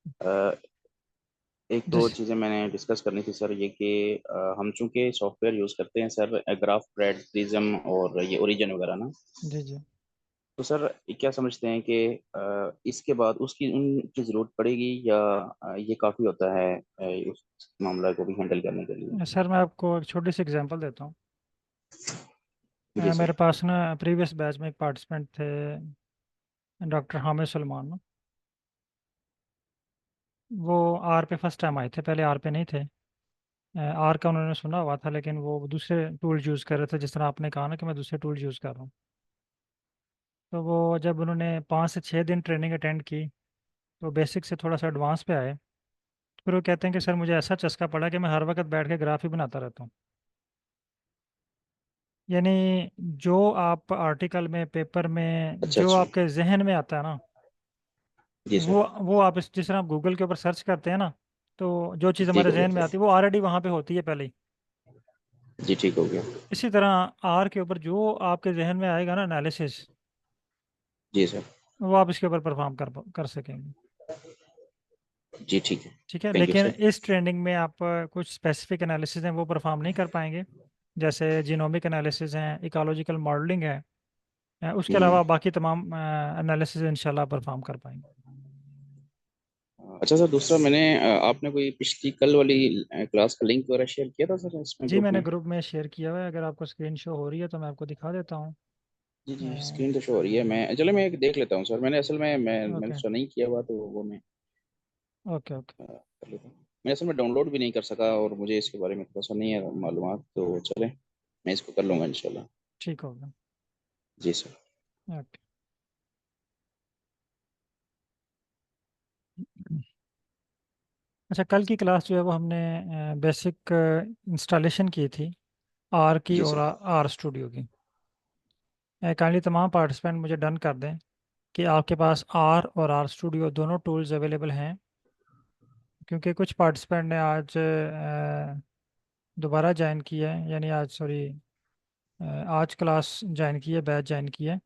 अ, एक दो जिस चीज़ें मैंने डिस्कस करनी थी सर, ये कि हम चूंकि सॉफ्टवेयर यूज़ करते हैं सर, ग्राफ पैड, प्रिज्म और ये ओरिजिन वगैरह ना। जी जी। तो सर ये क्या समझते हैं कि इसके बाद उसकी उनकी ज़रूरत पड़ेगी, या ये काफ़ी होता है उस मामला को भी हैंडल करने के लिए? सर मैं आपको एक छोटी सी एग्जांपल देता हूँ। जी मेरे सर। पास ना प्रीवियस बैच में एक पार्टिसिपेंट थे, डॉक्टर हामिद सलमान। वो आर पे फर्स्ट टाइम आए थे, पहले आर पे नहीं थे। आर का उन्होंने सुना हुआ था, लेकिन वो दूसरे टूल यूज़ कर रहे थे, जिस तरह आपने कहा ना कि मैं दूसरे टूल यूज़ कर रहा हूँ। तो वो जब उन्होंने 5 से 6 दिन ट्रेनिंग अटेंड की, तो बेसिक से थोड़ा सा एडवांस पे आए। फिर वो कहते हैं कि सर मुझे ऐसा चस्का पड़ा कि मैं हर वक्त बैठ के ग्राफ ही बनाता रहता हूँ। यानी जो आप आर्टिकल में, पेपर में, अच्छा जो अच्छा। आपके जहन में आता है ना, जी सर। वो आप जिस तरह आप गूगल के ऊपर सर्च करते हैं ना, तो जो चीज़ ठीक हमारे हो गया जहन में सर। आती है वो ऑलरेडी वहाँ पे होती है पहले ही। जी ठीक हो गया। इसी तरह आर के ऊपर जो आपके जहन में आएगा ना एनालिसिस, जी सर। वो आप इसके ऊपर परफॉर्म कर सकेंगे। जी ठीक है। ठीक है, थैंक यू लेकिन सर। इस ट्रेंडिंग में आप कुछ स्पेसिफिक एनालिसिस हैं वो परफॉर्म नहीं कर पाएंगे। जैसे जीनोमिक एनालिसिस हैं, इकोलॉजिकल मॉडलिंग है। उसके हम्म। अलावा बाकी तमाम एनालिसिस इंशाल्लाह परफॉर्म कर पाएंगे। अच्छा सर, दूसरा मैंने आपने कोई पिछली कल वाली क्लास का लिंक वगैरह शेयर किया था सर इसमें जी ग्रुप मैंने में? ग्रुप में शेयर किया हुआ है, अगर आपको स्क्रीन शो हो रही है तो मैं आपको दिखा देता हूँ। जी जी, स्क्रीन तो शो हो रही है। मैं चलो मैं एक देख लेता हूँ सर। मैंने असल में मैंने ओके तो नहीं किया हुआ, तो वो मैं ओके ओके। कर लेता हूँ। मैं असल में डाउनलोड भी नहीं कर सका, और मुझे इसके बारे में थोड़ा सा नहीं है मालूमात, तो चले मैं इसको कर लूँगा इंशाल्लाह। ठीक होगा। जी सर। ओके। अच्छा, कल की क्लास जो है वो हमने बेसिक इंस्टॉलेशन की थी, आर की जी और सर। आर स्टूडियो की। काइंडली तमाम पार्टिसिपेंट मुझे डन कर दें कि आपके पास आर और आर स्टूडियो दोनों टूल्स अवेलेबल हैं। क्योंकि कुछ पार्टिसिपेंट ने आज दोबारा ज्वाइन किया है, यानी आज सॉरी आज क्लास ज्वाइन की है, बैच ज्वाइन की है।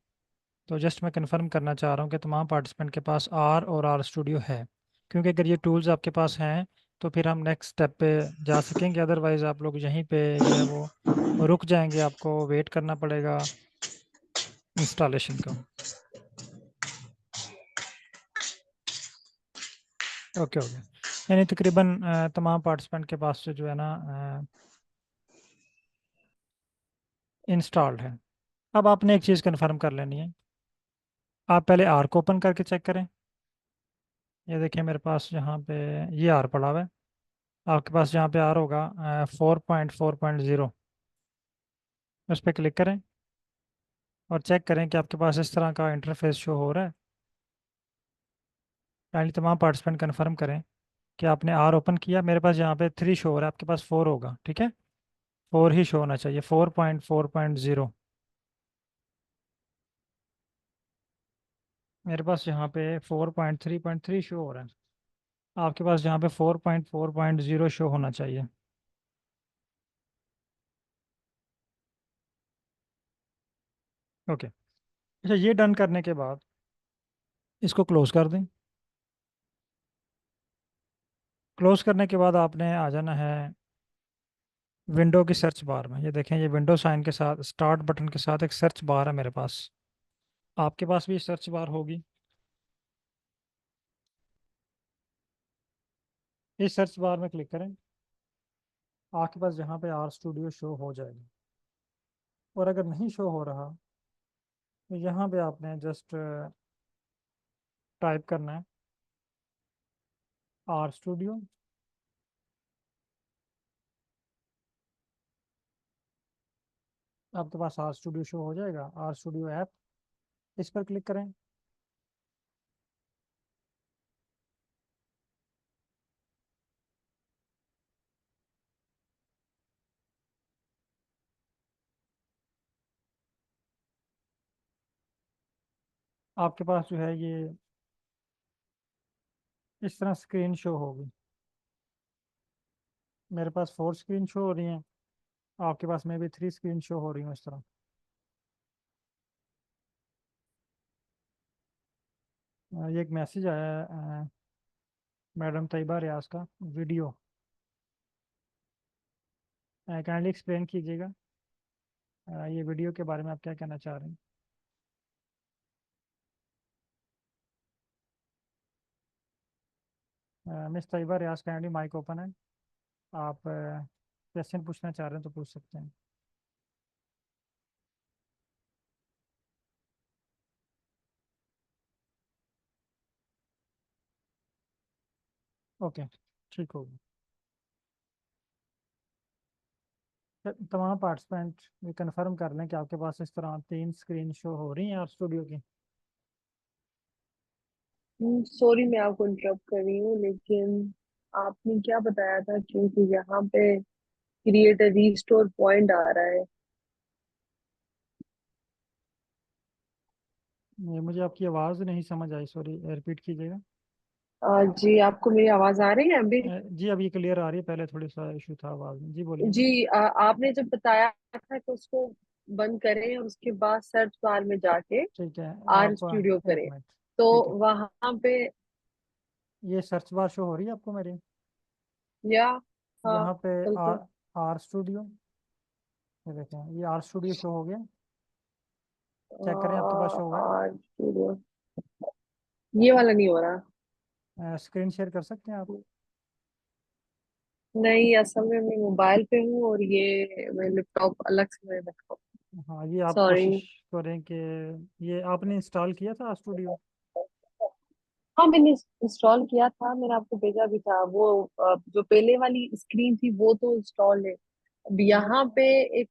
तो जस्ट मैं कंफर्म करना चाह रहा हूँ कि तमाम पार्टिसिपेंट के पास आर और आर स्टूडियो है। क्योंकि अगर ये टूल्स आपके पास हैं तो फिर हम नेक्स्ट स्टेप पे जा सकेंगे, अदरवाइज आप लोग यहीं पे जो है वो रुक जाएंगे, आपको वेट करना पड़ेगा इंस्टॉलेशन का। Okay okay. यानी तकरीबन तमाम पार्टिसिपेंट के पास से जो है ना इंस्टॉल्ड है। अब आपने एक चीज़ कंफर्म कर लेनी है। आप पहले आर को ओपन करके चेक करें। ये देखिए मेरे पास यहाँ पे ये आर पड़ा हुआ है। आपके पास जहाँ पे आर होगा 4.4.0, उस पर क्लिक करें और चेक करें कि आपके पास इस तरह का इंटरफेस शो हो रहा है। यानी तमाम पार्टिसिपेंट कंफर्म करें कि आपने आर ओपन किया। मेरे पास यहाँ पे 3 शो हो रहा है, आपके पास 4 होगा, ठीक है। 4 ही शो होना चाहिए, 4.4.0। मेरे पास यहाँ पे 4.3.3 शो हो रहा है। आपके पास यहाँ पे 4.4.0 शो होना चाहिए। ओके। अच्छा, ये डन करने के बाद इसको क्लोज कर दें। क्लोज करने के बाद आपने आ जाना है विंडो की सर्च बार में। ये देखें, ये विंडो साइन के साथ स्टार्ट बटन के साथ एक सर्च बार है मेरे पास। आपके पास भी सर्च बार होगी। इस सर्च बार में क्लिक करें। आपके पास जहाँ पे आर स्टूडियो शो हो जाएगा। और अगर नहीं शो हो रहा तो यहाँ पे आपने जस्ट टाइप करना है आर स्टूडियो। आपके पास आर स्टूडियो शो हो जाएगा, आर स्टूडियो ऐप, इस पर क्लिक करें। आपके पास जो है ये इस तरह स्क्रीन शो होगी। मेरे पास 4 स्क्रीन शो हो रही हैं, आपके पास में भी 3 स्क्रीन शो हो रही हूँ इस तरह। ये एक मैसेज आया है मैडम तैयबा रियाज का वीडियो। काइंडली एक्सप्लेन कीजिएगा, ये वीडियो के बारे में आप क्या कहना चाह रहे हैं। मिस तैयबा रियाज, काइंडली माइक ओपन है। आप क्वेश्चन पूछना चाह रहे हैं तो पूछ सकते हैं। ओके, ठीक होगा। तमाम पार्टिसिपेंट ये कंफर्म कर लें कि आपके पास इस तरह 3 स्क्रीन शो हो रही हैं आर स्टूडियो की। सॉरी मैं आपको इंटरप्ट कर रही हूँ, लेकिन आपने क्या बताया था? क्योंकि यहाँ पे क्रिएट अ रीस्टोर पॉइंट आ रहा है। ये मुझे आपकी आवाज़ नहीं समझ आई, सॉरी, रिपीट कीजिएगा। जी, आपको मेरी आवाज आ रही है अभी? जी अब ये क्लियर आ रही है, पहले थोड़ी सा इशू था आवाज़ में। जी बोलिए। जी, आपने जब बताया था कि उसको बंद करें और उसके बाद सर्च बार में जाके ठीक है, आर आप स्टूडियो एक करें, मिनट। तो ठीक है, वहां पे ये सर्च बार शो हो रही है आपको मेरी? या हाँ, यहाँ पे बिल्कुल। आर आर स्टूडियो, ये देखें, ये आर स्टूडियो शो हो गया। चेक करें आपके पास शो हुआ आर स्टूडियो ये वाला नहीं हो रहा। है? स्क्रीन शेयर कर सकते हैं आप? नहीं, असल में मैं मोबाइल पे हूँ और ये मैं लैपटॉप अलग से मैं रखा हूँ। हाँ, ये आप सॉरी। कोशिश करें कि ये आपने इंस्टॉल किया था आर स्टूडियो? हाँ, मैंने इंस्टॉल किया था, मैंने आपको भेजा भी था वो। जो पहले वाली स्क्रीन थी वो तो इंस्टॉल है। अब मतलब यहाँ पे एक,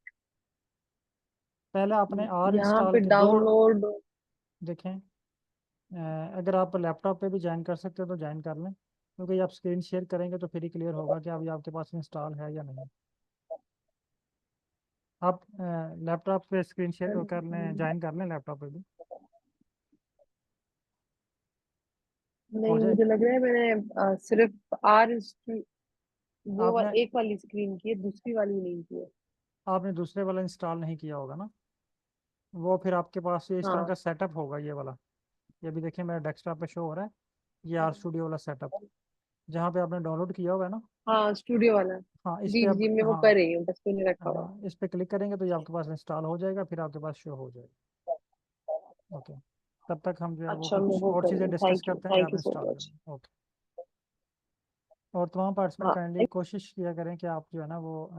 पहले आपने आर यहाँ इंस्टॉल पे के दो, डाउनलोड। देखें, अगर आप लैपटॉप पे भी ज्वाइन कर सकते हो तो ज्वाइन कर लें, क्योंकि आप स्क्रीन शेयर करेंगे तो फिर ही क्लियर होगा कि अभी आपके पास इंस्टॉल है या नहीं। आप लैपटॉप पे स्क्रीन शेयर कर लें, ज्वाइन कर लें लैपटॉप पे भी, हो नहीं, जाए। मुझे लग रहा है मैंने सिर्फ आपने एक वाली स्क्रीन की है, दूसरी वाली नहीं की है। आपने दूसरे वाला इंस्टॉल नहीं किया होगा ना, वो फिर आपके पास ये इस तरह हाँ का सेटअप होगा, ये वाला। ये भी देखिए मेरे डेस्कटॉप पे शो हो रहा है, ये आर स्टूडियो वाला सेटअप, जहाँ पे आपने डाउनलोड किया होगा ना। हाँ, स्टूडियो वाला। हाँ, इस जी पे आप, जी, मैं वो कर हाँ, रही हूँ, बस मैंने रखा हुआ है। हाँ, इस पे क्लिक करेंगे तो ये आपके पास इंस्टॉल हो जाएगा, फिर आपके पास शो हो जाएगा। ओके, तब तक हम जो है वो अच्छा, मैं कुछ वो और कर रही चीज़ें हूँ। डिस्कस करते हैं, फिर थैंक आप यू सो इंस्टॉल मच। करें। ओके। और तमाम पार्टिसिपेंट हाँ, काइंडली कोशिश किया करें कि आप जो है ना वो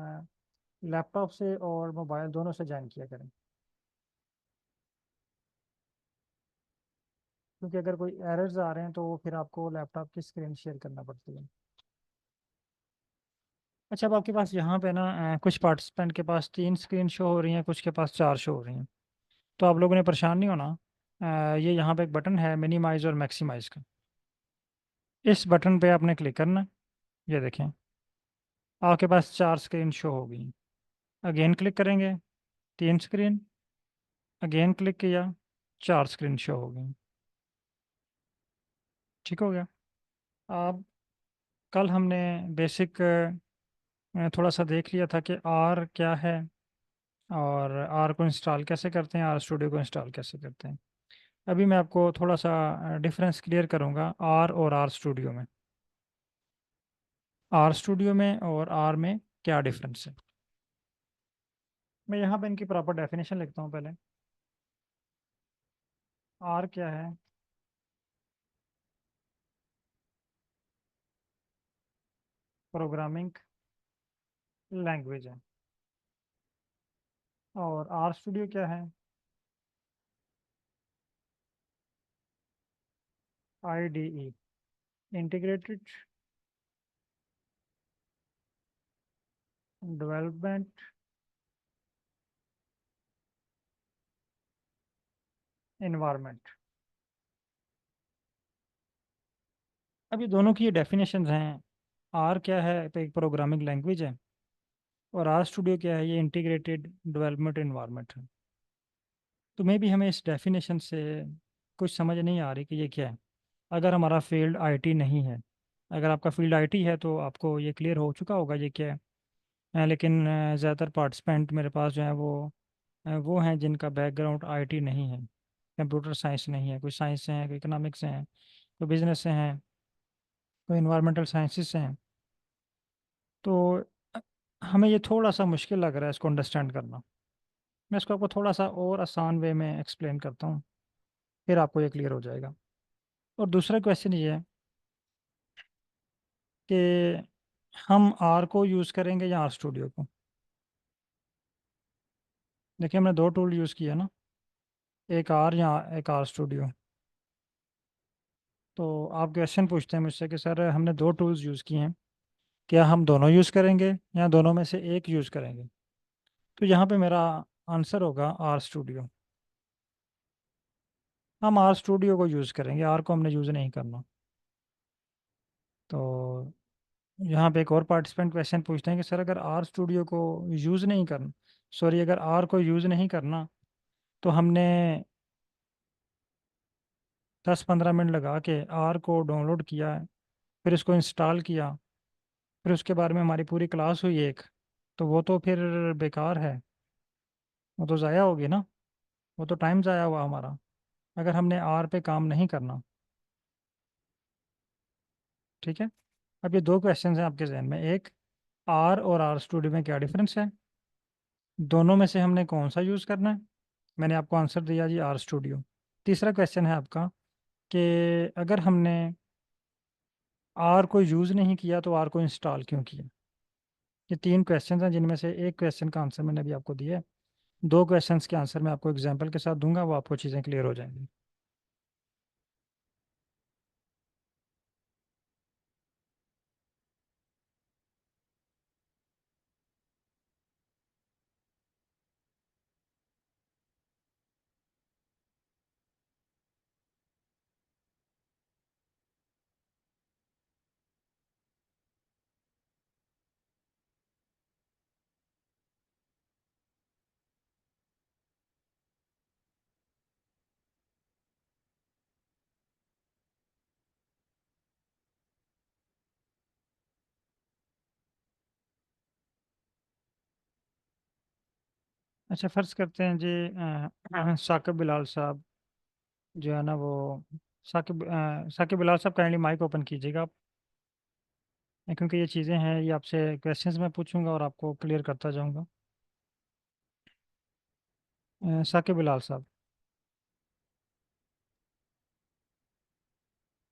लैपटॉप से और मोबाइल दोनों से ज्वाइन किया करें, क्योंकि अगर कोई एरर्स आ रहे हैं तो वो फिर आपको लैपटॉप की स्क्रीन शेयर करना पड़ती है। अच्छा, अब आपके पास यहाँ पे ना कुछ पार्टिसिपेंट के पास 3 स्क्रीन शो हो रही हैं, कुछ के पास 4 शो हो रही हैं। तो आप लोगों ने परेशान नहीं होना। ये यहाँ पे एक बटन है मिनिमाइज और मैक्सिमाइज का, इस बटन पे आपने क्लिक करना है। ये देखें, आपके पास 4 स्क्रीन शो हो गई। अगेन क्लिक करेंगे, 3 स्क्रीन, अगेन क्लिक किया, 4 स्क्रीन शो हो गई। ठीक हो गया। अब कल हमने बेसिक थोड़ा सा देख लिया था कि आर क्या है, और आर को इंस्टॉल कैसे करते हैं, आर स्टूडियो को इंस्टॉल कैसे करते हैं। अभी मैं आपको थोड़ा सा डिफरेंस क्लियर करूँगा आर और आर स्टूडियो में। आर स्टूडियो में और आर में क्या डिफरेंस है, मैं यहाँ पे इनकी प्रॉपर डेफिनेशन लिखता हूँ पहले। आर क्या है? प्रोग्रामिंग लैंग्वेज है। और आर स्टूडियो क्या है? IDE, integrated development environment. अब ये दोनों की ये डेफिनेशंस हैं। आर क्या है, तो एक प्रोग्रामिंग लैंग्वेज है, और आर स्टूडियो क्या है, ये इंटीग्रेटेड डेवलपमेंट इन्वायरमेंट है। तो मे भी हमें इस डेफिनेशन से कुछ समझ नहीं आ रही कि ये क्या है, अगर हमारा फील्ड आईटी नहीं है। अगर आपका फील्ड आईटी है तो आपको ये क्लियर हो चुका होगा ये क्या है। लेकिन ज़्यादातर पार्टिसिपेंट मेरे पास जो है वो हैं जिनका बैकग्राउंड आईटी नहीं है, कंप्यूटर साइंस नहीं है, कोई साइंस से हैं, कोई इकोनॉमिक्स से हैं, कोई बिजनेस से हैं। कोई इन्वायरमेंटल साइंसेस से हैं, तो हमें ये थोड़ा सा मुश्किल लग रहा है इसको अंडरस्टैंड करना। मैं इसको आपको थोड़ा सा और आसान वे में एक्सप्लेन करता हूँ, फिर आपको ये क्लियर हो जाएगा। और दूसरा क्वेश्चन ये है कि हम आर को यूज़ करेंगे या आर स्टूडियो को। देखिए हमने दो टूल यूज़ किया ना, एक आर या एक आर स्टूडियो। तो आप क्वेश्चन पूछते हैं मुझसे कि सर हमने दो टूल्स यूज़ किए हैं, क्या हम दोनों यूज़ करेंगे या दोनों में से एक यूज़ करेंगे। तो यहाँ पे मेरा आंसर होगा आर स्टूडियो। हम आर स्टूडियो को यूज़ करेंगे, आर को हमने यूज़ नहीं करना। तो यहाँ पे एक और पार्टिसिपेंट क्वेश्चन पूछते हैं कि सर अगर आर स्टूडियो को यूज़ नहीं करना, सॉरी अगर आर को यूज़ नहीं करना, तो हमने 10-15 मिनट लगा के आर को डाउनलोड किया है, फिर उसको इंस्टॉल किया, फिर उसके बारे में हमारी पूरी क्लास हुई एक, तो वो तो फिर बेकार है, वो तो ज़ाया होगी ना, वो तो टाइम ज़ाया हुआ हमारा, अगर हमने आर पे काम नहीं करना। ठीक है। अब ये दो क्वेश्चन हैं आपके जहन में, एक आर और आर स्टूडियो में क्या डिफरेंस है, दोनों में से हमने कौन सा यूज़ करना है। मैंने आपको आंसर दिया जी आर स्टूडियो। तीसरा क्वेश्चन है आपका कि अगर हमने आर को यूज़ नहीं किया तो आर को इंस्टॉल क्यों किया। ये तीन क्वेश्चन हैं जिनमें से एक क्वेश्चन का आंसर मैंने अभी आपको दिया है, दो क्वेश्चंस के आंसर मैं आपको एग्जांपल के साथ दूंगा, वो आपको चीज़ें क्लियर हो जाएंगी। अच्छा फ़र्ज़ करते हैं जी साकिब बिलाल साहब जो है ना वो, साकिब बिलाल साहब काइंडली माइक ओपन कीजिएगा आप, क्योंकि ये चीज़ें हैं, ये आपसे क्वेश्चंस मैं पूछूंगा और आपको क्लियर करता जाऊंगा। साकिब बिलाल साहब।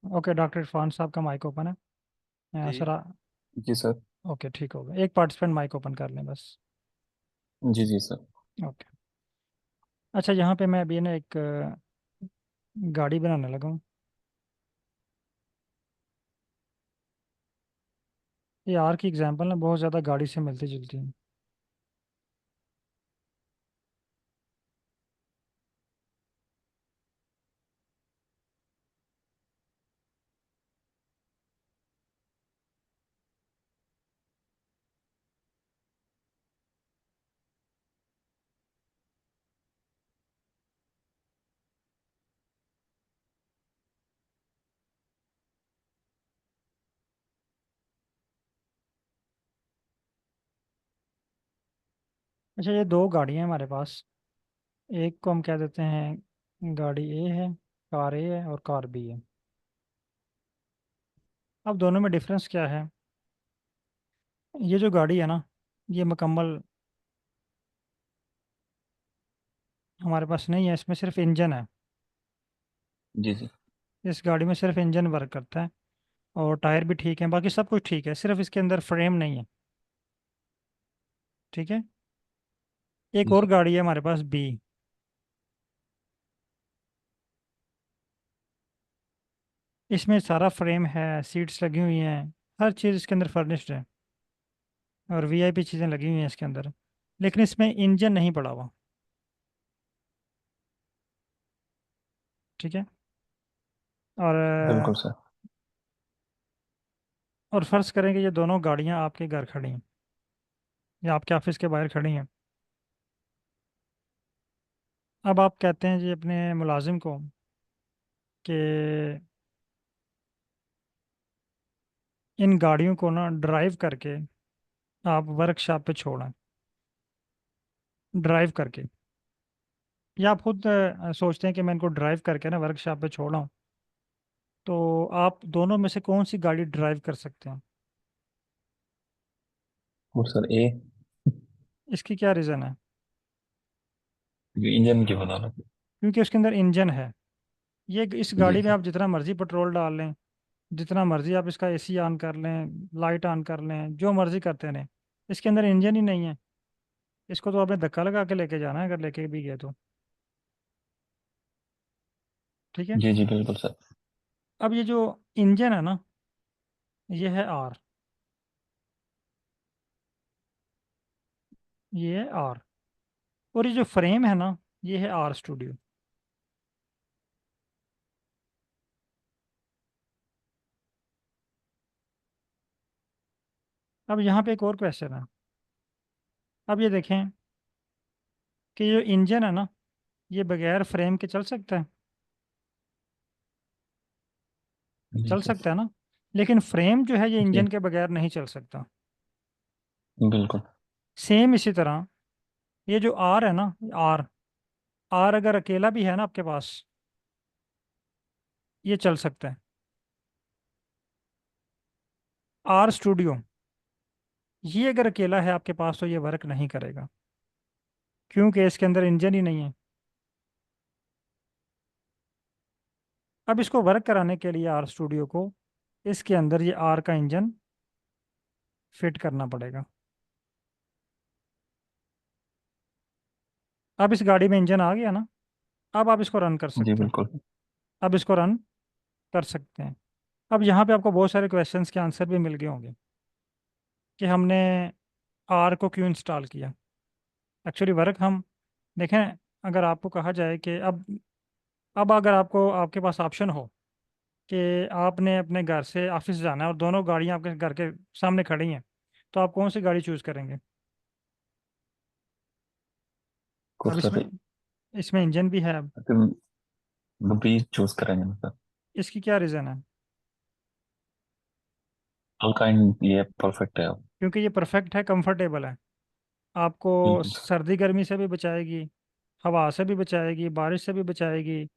ओके, डॉक्टर इरफान साहब का माइक ओपन है। जी सर जी सर। ओके ठीक होगा, एक पार्टिसिपेंट माइक ओपन कर लें बस। जी जी सर। ओके। अच्छा यहाँ पे मैं अभी ना एक गाड़ी बनाने लगा हूँ। ये आर की एग्जांपल ना बहुत ज़्यादा गाड़ी से मिलती जुलती है। अच्छा ये दो गाड़ियाँ हैं हमारे पास, एक को हम कह देते हैं गाड़ी ए है, कार ए है और कार बी है। अब दोनों में डिफरेंस क्या है। ये जो गाड़ी है ना, ये मुकम्मल हमारे पास नहीं है, इसमें सिर्फ इंजन है। जी जी इस गाड़ी में सिर्फ इंजन वर्क करता है और टायर भी ठीक है, बाकी सब कुछ ठीक है, सिर्फ इसके अंदर फ्रेम नहीं है। ठीक है। एक जी और सर। गाड़ी है हमारे पास बी, इसमें सारा फ्रेम है, सीट्स लगी हुई हैं, हर चीज़ इसके अंदर फर्निश्ड है और वीआईपी चीज़ें लगी हुई हैं इसके अंदर, लेकिन इसमें इंजन नहीं पड़ा हुआ। ठीक है। और बिल्कुल सर। और फर्ज करें कि ये दोनों गाड़ियां आपके घर खड़ी हैं या आपके ऑफिस के बाहर खड़ी हैं। अब आप कहते हैं जी अपने मुलाजिम को कि इन गाड़ियों को ना ड्राइव करके आप वर्कशॉप पे छोड़ें, ड्राइव करके, या आप खुद सोचते हैं कि मैं इनको ड्राइव करके ना वर्कशॉप पे छोड़ा हूँ। तो आप दोनों में से कौन सी गाड़ी ड्राइव कर सकते हैं? और सर ए, इसकी क्या रीज़न है? इंजन की बता रहा क्योंकि उसके अंदर इंजन है। ये इस हूँ। जी गाड़ी में सर। आप जितना मर्जी पेट्रोल डाल लें, जितना मर्जी आप इसका एसी ऑन कर लें, लाइट ऑन कर लें, जो मर्जी करते रहें, इसके अंदर इंजन ही नहीं है। इसको तो आपने धक्का लगा के लेके जाना है, अगर लेके भी गए तो। ठीक है। जी जी बिल्कुल सर। अब ये जो इंजन है ना, ये है आर, ये है आर। और ये जो फ्रेम है ना, ये है आर स्टूडियो। अब यहाँ पे एक और क्वेश्चन है। अब ये देखें कि ये जो इंजन है ना, ये बगैर फ्रेम के चल सकता है? जी चल सर। सकता है ना। लेकिन फ्रेम जो है ये जी इंजन के बगैर नहीं चल सकता। बिल्कुल। सेम इसी तरह ये जो आर है ना, आर, आर अगर अकेला भी है ना आपके पास, ये चल सकता है। आर स्टूडियो, ये अगर अकेला है आपके पास तो ये वर्क नहीं करेगा, क्योंकि इसके अंदर इंजन ही नहीं है। अब इसको वर्क कराने के लिए आर स्टूडियो को इसके अंदर ये आर का इंजन फिट करना पड़ेगा। अब इस गाड़ी में इंजन आ गया ना, अब आप इसको रन कर जी सकते हैं। बिल्कुल। अब इसको रन कर सकते हैं। अब यहाँ पे आपको बहुत सारे क्वेश्चंस के आंसर भी मिल गए होंगे कि हमने आर को क्यों इंस्टॉल किया। एक्चुअली वर्क हम देखें, अगर आपको कहा जाए कि अब अगर आपको, आपके पास ऑप्शन हो कि आपने अपने घर से ऑफिस जाना है और दोनों गाड़ियां आपके घर के सामने खड़ी हैं, तो आप कौन सी गाड़ी चूज करेंगे? अब और इसमें सर इसमें इंजन भी है। अब बी चूज करेंगे ना सर। इसकी क्या रीज़न है? अल्काइन ये परफेक्ट है। क्योंकि ये परफेक्ट है, कंफर्टेबल है, आपको बिल्कुल सर। सर्दी गर्मी से भी बचाएगी, हवा से भी बचाएगी, बारिश से भी बचाएगी,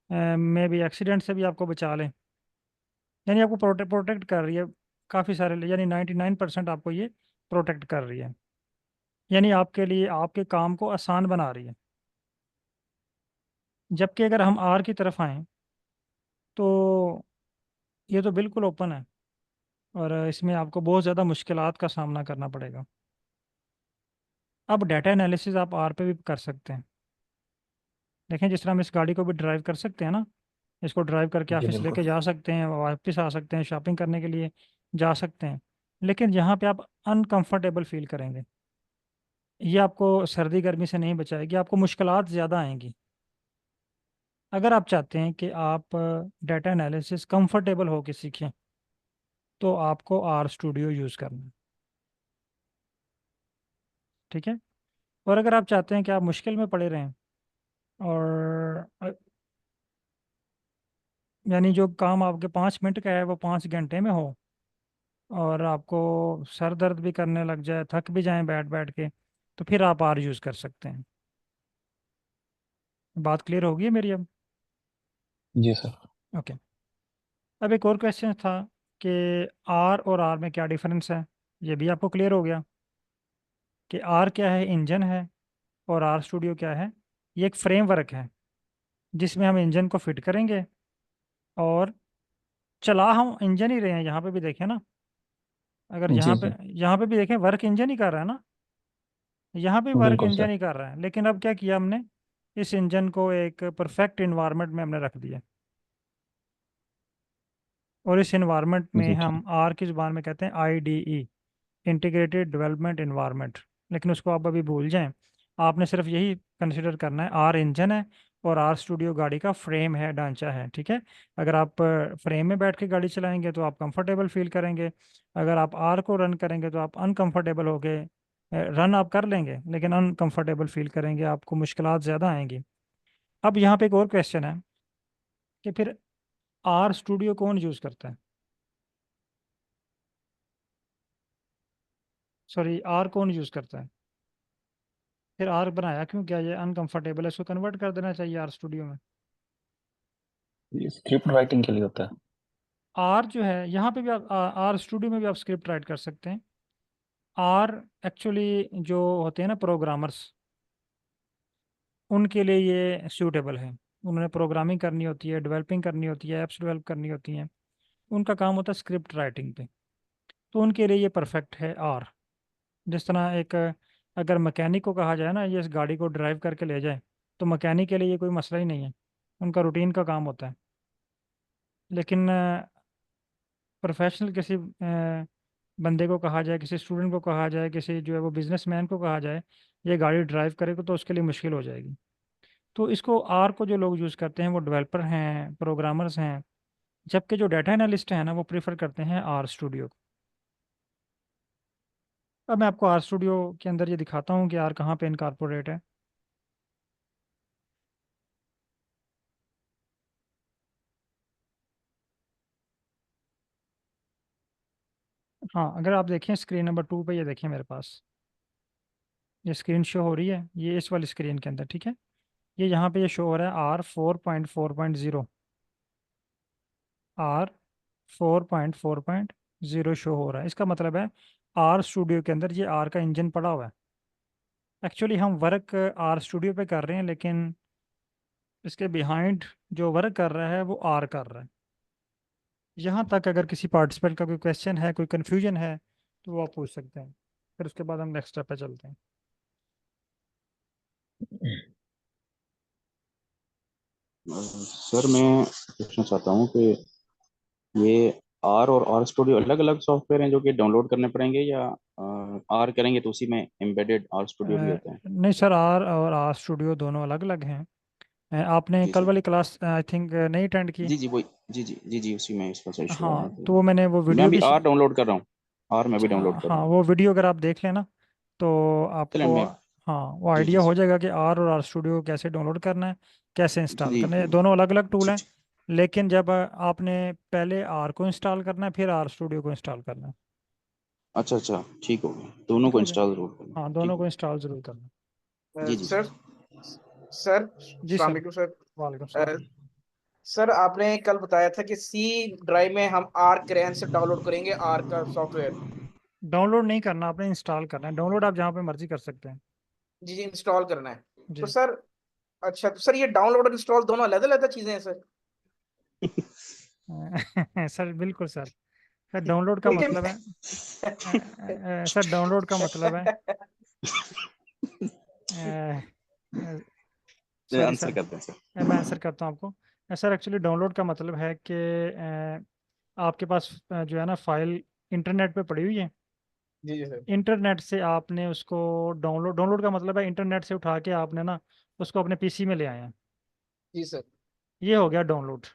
मे भी एक्सीडेंट से भी आपको बचा लें। यानी आपको प्रोटेक्ट कर रही है काफ़ी सारे, यानी 99% आपको ये प्रोटेक्ट कर रही है। यानी आपके लिए आपके काम को आसान बना रही है। जबकि अगर हम आर की तरफ आएँ तो ये तो बिल्कुल ओपन है, और इसमें आपको बहुत ज़्यादा मुश्किलात का सामना करना पड़ेगा। अब डाटा एनालिसिस आप आर पे भी कर सकते हैं। देखें, जिस तरह हम इस गाड़ी को भी ड्राइव कर सकते हैं ना, इसको ड्राइव करके जी ऑफिस बिल्कुल। लेके जा सकते हैं, वापस आ सकते हैं, शॉपिंग करने के लिए जा सकते हैं। लेकिन यहाँ पे आप अनकंफर्टेबल फील करेंगे। ये आपको सर्दी गर्मी से नहीं बचाएगी, आपको मुश्किलात ज़्यादा आएंगी। अगर आप चाहते हैं कि आप डाटा एनालिसिस कंफर्टेबल होकर सीखें, तो आपको आर स्टूडियो यूज़ करना है। ठीक है। और अगर आप चाहते हैं कि आप मुश्किल में पड़े रहें और यानी जो काम आपके 5 मिनट का है वो 5 घंटे में हो, और आपको सर दर्द भी करने लग जाए, थक भी जाएं बैठ बैठ के, तो फिर आप आर यूज़ कर सकते हैं। बात क्लियर होगी है मेरी अब? जी सर। ओके। अब एक और क्वेश्चन था कि आर और आर में क्या डिफरेंस है। ये भी आपको क्लियर हो गया कि आर क्या है, इंजन है, और आर स्टूडियो क्या है, ये एक फ्रेमवर्क है जिसमें हम इंजन को फिट करेंगे, और चला हम इंजन ही रहे हैं। यहाँ पे भी देखें ना, अगर जी यहाँ पे जी यहाँ पे भी देखें, वर्क इंजन ही कर रहा है ना, यहाँ पे वर्क बिल्कुल इंजन सर। ही कर रहा है। लेकिन अब क्या किया हमने, इस इंजन को एक परफेक्ट इन्वायरमेंट में हमने रख दिया, और इस इन्वायरमेंट में जी हम ठीक। आर की ज़ुबान में कहते हैं आईडीई, इंटीग्रेटेड डेवलपमेंट इन्वायरमेंट। लेकिन उसको आप अभी भूल जाएं, आपने सिर्फ यही कंसिडर करना है, आर इंजन है और आर स्टूडियो गाड़ी का फ्रेम है, ढांचा है। ठीक है। अगर आप फ्रेम में बैठ के गाड़ी चलाएंगे तो आप कंफर्टेबल फील करेंगे, अगर आप आर को रन करेंगे तो आप अनकंफर्टेबल हो गए। रन आप कर लेंगे लेकिन अनकंफर्टेबल फील करेंगे, आपको मुश्किलात ज़्यादा आएंगी। अब यहाँ पे एक और क्वेश्चन है कि फिर आर स्टूडियो कौन यूज़ करता है, सॉरी, आर कौन यूज़ करता है? फिर आर बनाया क्यों, क्या ये अनकंफर्टेबल है, इसको कन्वर्ट कर देना चाहिए आर स्टूडियो में। ये स्क्रिप्ट राइटिंग के लिए होता है। आर जो है यहाँ पे भी आप आर स्टूडियो में भी आप स्क्रिप्ट राइट कर सकते हैं। आर एक्चुअली जो होते हैं ना प्रोग्रामर्स, उनके लिए ये सूटेबल है। उन्होंने प्रोग्रामिंग करनी होती है, डेवलपिंग करनी होती है, एप्स डेवलप करनी होती हैं, उनका काम होता है स्क्रिप्ट राइटिंग पे, तो उनके लिए ये परफेक्ट है आर। जिस तरह एक अगर मैकेनिक को कहा जाए ना ये इस गाड़ी को ड्राइव करके ले जाए, तो मैकेनिक के लिए ये कोई मसला ही नहीं है, उनका रूटीन का काम होता है। लेकिन प्रोफेशनल किसी बंदे को कहा जाए, किसी स्टूडेंट को कहा जाए, किसी जो है वो बिजनेसमैन को कहा जाए ये गाड़ी ड्राइव करेगा, तो उसके लिए मुश्किल हो जाएगी। तो इसको आर को जो लोग यूज़ करते हैं वो डेवलपर हैं, प्रोग्रामर्स हैं, जबकि जो डाटा एनालिस्ट हैं ना वो प्रीफर करते हैं आर स्टूडियो को। अब मैं आपको आर स्टूडियो के अंदर ये दिखाता हूँ कि आर कहाँ पे इनकॉर्पोरेट है। हाँ, अगर आप देखें स्क्रीन नंबर 2 पे, ये देखें मेरे पास ये स्क्रीन शो हो रही है, ये इस वाली स्क्रीन के अंदर, ठीक है। ये यहाँ पे ये शो हो रहा है R4.4.0, R4.4.0 शो हो रहा है। इसका मतलब है आर स्टूडियो के अंदर ये आर का इंजन पड़ा हुआ है। एक्चुअली हम वर्क आर स्टूडियो पे कर रहे हैं, लेकिन इसके बिहाइंड जो वर्क कर रहा है वो आर कर रहा है। यहाँ तक अगर किसी पार्टिसिपेंट का कोई क्वेश्चन है, कोई कन्फ्यूजन है, तो वो आप पूछ सकते हैं, फिर उसके बाद हम नेक्स्ट स्टेप पे चलते हैं। सर मैं पूछना चाहता हूँ कि ये आर और आर स्टूडियो अलग अलग सॉफ्टवेयर हैं जो कि डाउनलोड करने पड़ेंगे, या आर करेंगे तो उसी में एम्बेडेड आर स्टूडियो भी होता है? नहीं सर, आर और आर स्टूडियो दोनों अलग अलग हैं। आपने जी कल सर। वाली क्लास आई थिंक नहीं अटेंड की। जी जी वही। जी उसी में इसका सर इशू आया हाँ, तो तो वो मैंने वो मैं वीडियो भी भी आर डाउनलोड कर रहा हूँ। आर मैं भी डाउनलोड कर रहा हाँ, हूँ। वो वीडियो अगर आप देख लेना तो चलें आपको मैं। हाँ वो जी आइडिया जी हो सर। जाएगा कि आर और आर स्टूडियो कैसे डाउनलोड करना है, कैसे इंस्टॉल जी करना है। दोनों अलग अलग टूल जी हैं, जी। लेकिन जब आपने पहले आर को इंस्टॉल करना है फिर आर स्टूडियो को इंस्टॉल करना है। अच्छा ठीक हो गया, दोनों ठीक को हो गया। इंस्टॉल जरूर करना। हाँ, ठीक दोनों हो को इंस्टॉल जरूर करना जी जी सर सर। सर है। जी अस्सलाम सर। वालेकुम सर। वालेकुम अ, सलाम। सर आपने कल बताया था कि सी ड्राइव में हम आर क्रैन से डाउनलोड करेंगे आर का सॉफ्टवेयर। डाउनलोड नहीं करना, आपने इंस्टॉल करना है। डाउनलोड आप जहाँ पे मर्जी कर सकते हैं। जी जी इंस्टॉल करना है। तो जी। सर अच्छा, तो सर ये डाउनलोड और इंस्टॉल दोनों अलग अलग चीजें हैं सर? सर बिल्कुल सर। सर डाउनलोड का क्योंकि मतलब है सर डाउनलोड का मतलब है सॉरी आंसर सर, करते हैं सर। मैं आंसर करता हूँ आपको। सर एक्चुअली डाउनलोड का मतलब है कि आपके पास जो है ना फाइल इंटरनेट पे पड़ी हुई है। जी जी सर। इंटरनेट से आपने उसको डाउनलोड डाउनलोड का मतलब है इंटरनेट से उठा के आपने ना उसको अपने पीसी में ले आए हैं। जी सर। ये हो गया डाउनलोड।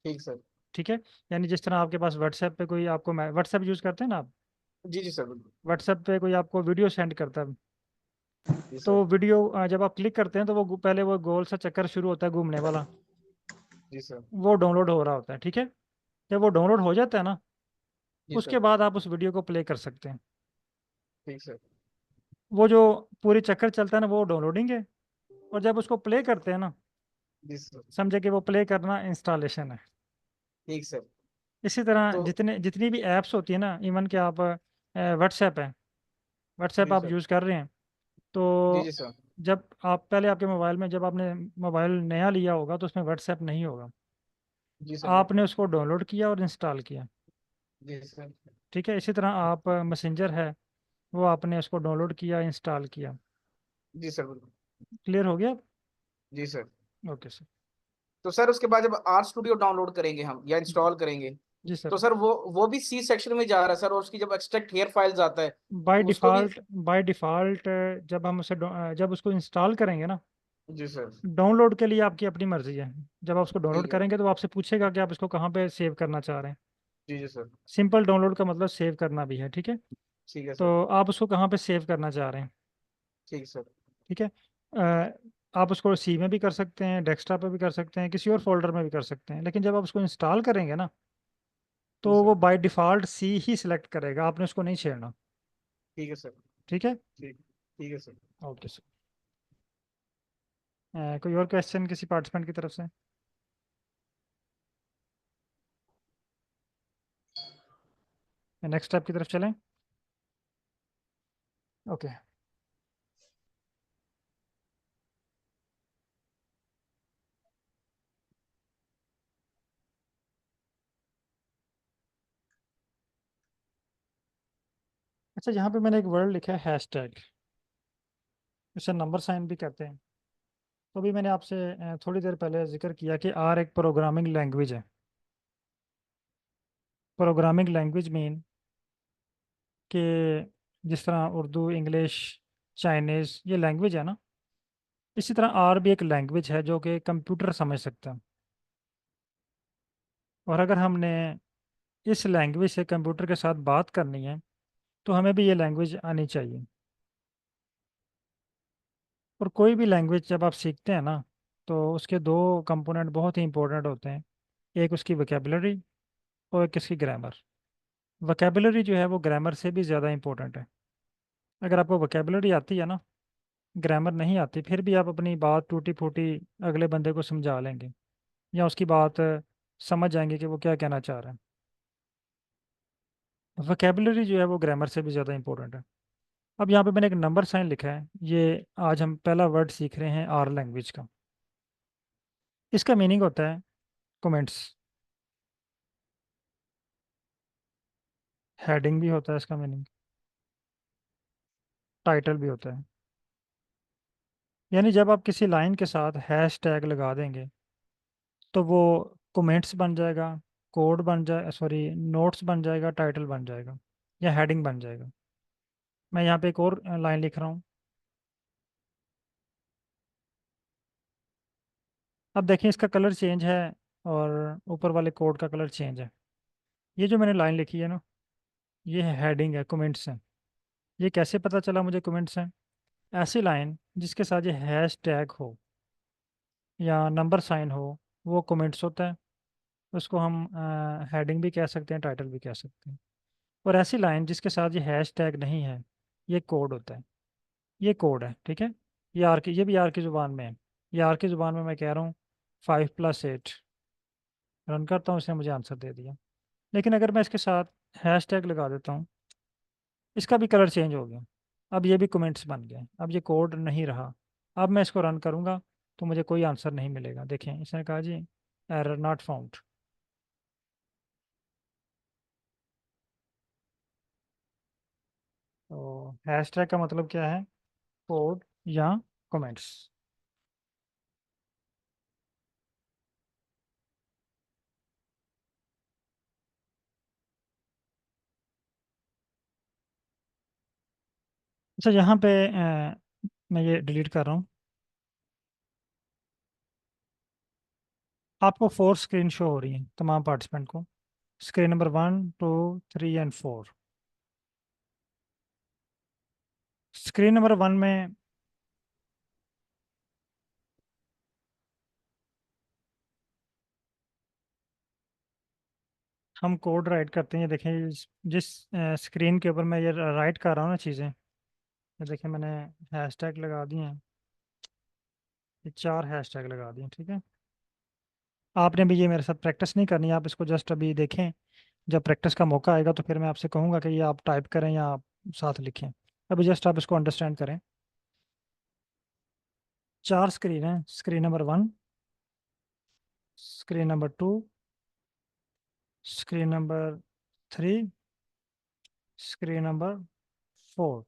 ठीक सर। ठीक है। यानी जिस तरह आपके पास व्हाट्सएप पे कोई आपको व्हाट्सएप यूज़ करते हैं ना आप, जी जी सर बिल्कुल। व्हाट्सएप पे कोई आपको वीडियो सेंड करता है, जी सर। तो वीडियो जब आप क्लिक करते हैं तो वो पहले वो गोल सा चक्कर शुरू होता है घूमने वाला, जी सर। वो डाउनलोड हो रहा होता है। ठीक है। जब वो डाउनलोड हो जाता है ना, जी उसके सर। बाद आप उस वीडियो को प्ले कर सकते हैं। ठीक सर। वो जो पूरी चक्कर चलता है ना वो डाउनलोडिंग है, और जब उसको प्ले करते हैं ना, जी सर। समझे कि वो प्ले करना इंस्टॉलेशन है। ठीक सर। इसी तरह तो जितनी भी ऐप्स होती है ना, इवन कि आप व्हाट्सएप है, व्हाट्सएप जी आप सर। यूज़ कर रहे हैं, जी जी तो सर। जब आप पहले आपके मोबाइल में जब आपने मोबाइल नया लिया होगा तो उसमें व्हाट्सएप नहीं होगा। जी सर आपने बिल्कुल। उसको डाउनलोड किया और इंस्टॉल किया। जी सर। ठीक है। इसी तरह आप मैसेंजर है, वो आपने उसको डाउनलोड किया, इंस्टॉल किया। जी सर बिल्कुल। क्लियर हो गया? जी सर। Okay sir. तो सर उसके बाद जब आर स्टूडियो डाउनलोड करेंगे हम या इंस्टॉल करेंगे, जी तो सर। सर वो भी सी सेक्शन में जा रहा है सर, और उसकी जब एक्सट्रैक्ट हेयर फाइल्स आता है बाय तो उसको भी। डिफ़ॉल्ट बाय डिफ़ॉल्ट जब हम जब उसको इंस्टॉल करेंगे ना, जी सर। डाउनलोड के लिए आपकी अपनी मर्जी है। जब आप उसको डाउनलोड ठीक है। करेंगे तो वो आपसे पूछेगा कि आप इसको कहाँ पे सेव करना चाह रहे हैं। जी जी सर। सिंपल डाउनलोड का मतलब सेव करना भी है। ठीक है। ठीक है सर। तो आप उसको कहाँ पे सेव करना चाह रहे हैं? ठीक सर। ठीक है। आप उसको सी में भी कर सकते हैं, डेस्कटॉप पे भी कर सकते हैं, किसी और फोल्डर में भी कर सकते हैं, लेकिन जब आप उसको इंस्टॉल करेंगे ना, जी तो सर। वो बाय डिफ़ॉल्ट सी ही सिलेक्ट करेगा, आपने उसको नहीं छेड़ना। ठीक है सर। ठीक है। ठीक। ठीक है सर। Okay sir. कोई और क्वेश्चन किसी पार्टिसिपेंट की तरफ से? नेक्स्ट स्टेप की तरफ चलें। ओके। अच्छा, यहाँ पे मैंने एक वर्ड लिखा है हैशटैग, इसे नंबर साइन भी कहते हैं। तो अभी मैंने आपसे थोड़ी देर पहले जिक्र किया कि आर एक प्रोग्रामिंग लैंग्वेज है। प्रोग्रामिंग लैंग्वेज मीन कि जिस तरह उर्दू, इंग्लिश, चाइनीज़ ये लैंग्वेज है ना, इसी तरह आर भी एक लैंग्वेज है जो कि कंप्यूटर समझ सकता है। और अगर हमने इस लैंग्वेज से कंप्यूटर के साथ बात करनी है तो हमें भी ये लैंग्वेज आनी चाहिए। और कोई भी लैंग्वेज जब आप सीखते हैं ना, तो उसके दो कंपोनेंट बहुत ही इंपॉर्टेंट होते हैं। एक उसकी वोकेबलरी और एक इसकी ग्रामर। वोकेबलरी जो है वो ग्रामर से भी ज़्यादा इंपॉर्टेंट है। अगर आपको वोकेबलरी आती है ना, ग्रामर नहीं आती, फिर भी आप अपनी बात टूटी फूटी अगले बंदे को समझा लेंगे या उसकी बात समझ जाएंगे कि वो क्या कहना चाह रहा है। वोकेबलरी जो है वो ग्रामर से भी ज़्यादा इंपॉर्टेंट है। अब यहाँ पे मैंने एक नंबर साइन लिखा है, ये आज हम पहला वर्ड सीख रहे हैं आर लैंग्वेज का। इसका मीनिंग होता है कमेंट्स। हेडिंग भी होता है इसका मीनिंग, टाइटल भी होता है। यानी जब आप किसी लाइन के साथ हैश टैग लगा देंगे तो वो कमेंट्स बन जाएगा, कोड बन जाए, सॉरी नोट्स बन जाएगा, टाइटल बन जाएगा या हेडिंग बन जाएगा। मैं यहाँ पे एक और लाइन लिख रहा हूँ। अब देखें इसका कलर चेंज है और ऊपर वाले कोड का कलर चेंज है। ये जो मैंने लाइन लिखी है ना, ये हेडिंग है, कमेंट्स हैं। ये कैसे पता चला मुझे कमेंट्स हैं? ऐसी लाइन जिसके साथ ये हैश टैग हो या नंबर साइन हो, वो कमेंट्स होता है। उसको हम हेडिंग भी कह सकते हैं, टाइटल भी कह सकते हैं। और ऐसी लाइन जिसके साथ ये हैश टैग नहीं है, ये कोड होता है। ये कोड है, ठीक है। ये भी आर की ज़ुबान में है। ये आर की ज़ुबान में मैं कह रहा हूँ 5+8 रन करता हूँ, इसने मुझे आंसर दे दिया। लेकिन अगर मैं इसके साथ हैश टैग लगा देता हूँ, इसका भी कलर चेंज हो गया। अब ये भी कमेंट्स बन गए, अब ये कोड नहीं रहा। अब मैं इसको रन करूँगा तो मुझे कोई आंसर नहीं मिलेगा। देखें इसने कहा जी एरर नॉट फाउंड। तो हैश टैग का मतलब क्या है? कोड या कमेंट्स। अच्छा, यहाँ पे मैं ये डिलीट कर रहा हूँ। आपको 4 स्क्रीन शो हो रही हैं तमाम पार्टिसिपेंट को। Screen number 1, 2, 3 and 4। Screen number 1 में हम कोड राइट करते हैं। ये देखें जिस स्क्रीन के ऊपर मैं ये राइट कर रहा हूँ ना चीज़ें, ये देखें मैंने हैशटैग लगा दिए हैं। ये 4 हैशटैग लगा दिए, ठीक है। आपने भी ये मेरे साथ प्रैक्टिस नहीं करनी है, आप इसको जस्ट अभी देखें। जब प्रैक्टिस का मौका आएगा तो फिर मैं आपसे कहूँगा कि ये आप टाइप करें या आप साथ लिखें। अभी जस्ट आप इसको अंडरस्टैंड करें। 4 स्क्रीन है। Screen number 1, screen number 2, screen number 3, screen number 4।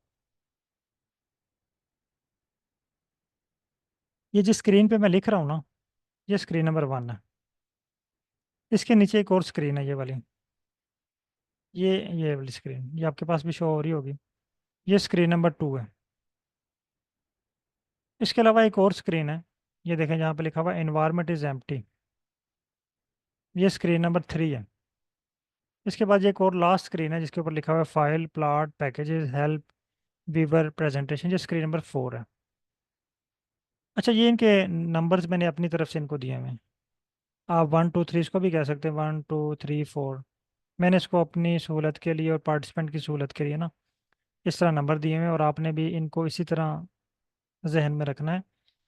ये जिस स्क्रीन पे मैं लिख रहा हूँ ना, ये स्क्रीन नंबर 1 है। इसके नीचे एक और स्क्रीन है, ये वाली। ये वाली स्क्रीन, ये आपके पास भी शो हो रही होगी। ये स्क्रीन नंबर 2 है। इसके अलावा एक और स्क्रीन है, ये देखें जहाँ पे लिखा हुआ एनवायरनमेंट इज एम्प्टी। ये स्क्रीन नंबर 3 है। इसके बाद ये एक और लास्ट स्क्रीन है जिसके ऊपर लिखा हुआ है file, plot, packages, help, viewer, presentation. ये स्क्रीन नंबर 4 है। अच्छा, ये इनके नंबर्स मैंने अपनी तरफ से इनको दिए हुए हैं। आप 1, 2, 3 इसको भी कह सकते हैं, 1, 2, 3, 4। मैंने इसको अपनी सहूलत के लिए और पार्टिसिपेंट की सहूलत के लिए ना इस तरह नंबर दिए हुए हैं, और आपने भी इनको इसी तरह जहन में रखना है।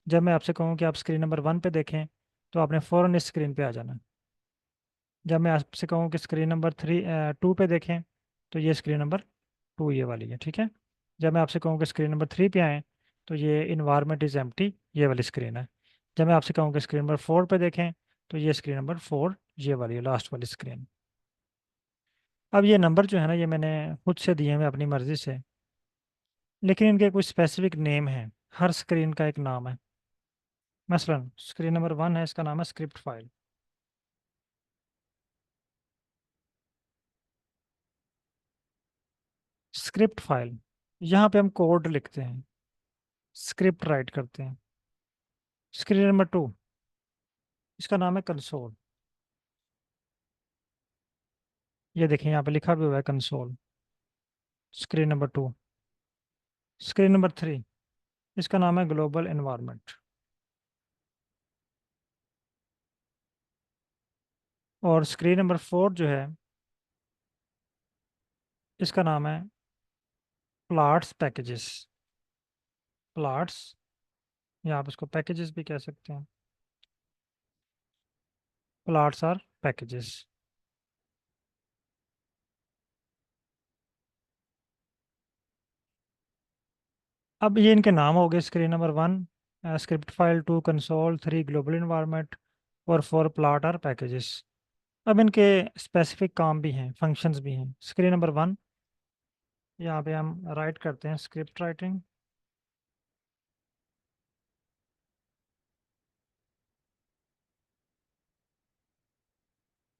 जब मैं आपसे कहूँ कि आप स्क्रीन नंबर 1 पे देखें तो आपने फ़ौरन इस स्क्रीन पे आ जाना है। जब मैं आपसे कहूँ कि स्क्रीन नंबर 2 पे देखें तो ये स्क्रीन नंबर 2 ये वाली है, ठीक है। जब मैं आपसे कहूँ कि स्क्रीन नंबर 3 पे आएँ तो ये इन्वायरमेंट इज़ एम्प्टी, ये वाली स्क्रीन है। जब मैं आपसे कहूँ कि स्क्रीन नंबर 4 पे देखें तो ये स्क्रीन नंबर 4 ये वाली है, लास्ट वाली स्क्रीन। अब ये नंबर जो है ना, ये मैंने खुद से दिए हैं अपनी मर्ज़ी से, लेकिन इनके कुछ स्पेसिफिक नेम है, हर स्क्रीन का एक नाम है। मसलन स्क्रीन नंबर 1 है, इसका नाम है स्क्रिप्ट फाइल। स्क्रिप्ट फाइल, यहाँ पे हम कोड लिखते हैं, स्क्रिप्ट राइट करते हैं। स्क्रीन नंबर 2, इसका नाम है कंसोल। ये देखिए यहाँ पे लिखा भी हुआ है console, screen number 2। Screen number 3, इसका नाम है ग्लोबल एनवायरनमेंट। और स्क्रीन नंबर 4 जो है, इसका नाम है प्लाट्स पैकेजेस। प्लाट्स, या आप इसको पैकेजेस भी कह सकते हैं, प्लाट्स आर पैकेजेस। अब ये इनके नाम हो गए, screen number 1 script file, 2 console, 3 global environment और 4 प्लाट आर पैकेजेस। अब इनके स्पेसिफिक काम भी हैं, फंक्शंस भी हैं। स्क्रीन नंबर 1, यहाँ पे हम राइट करते हैं स्क्रिप्ट राइटिंग।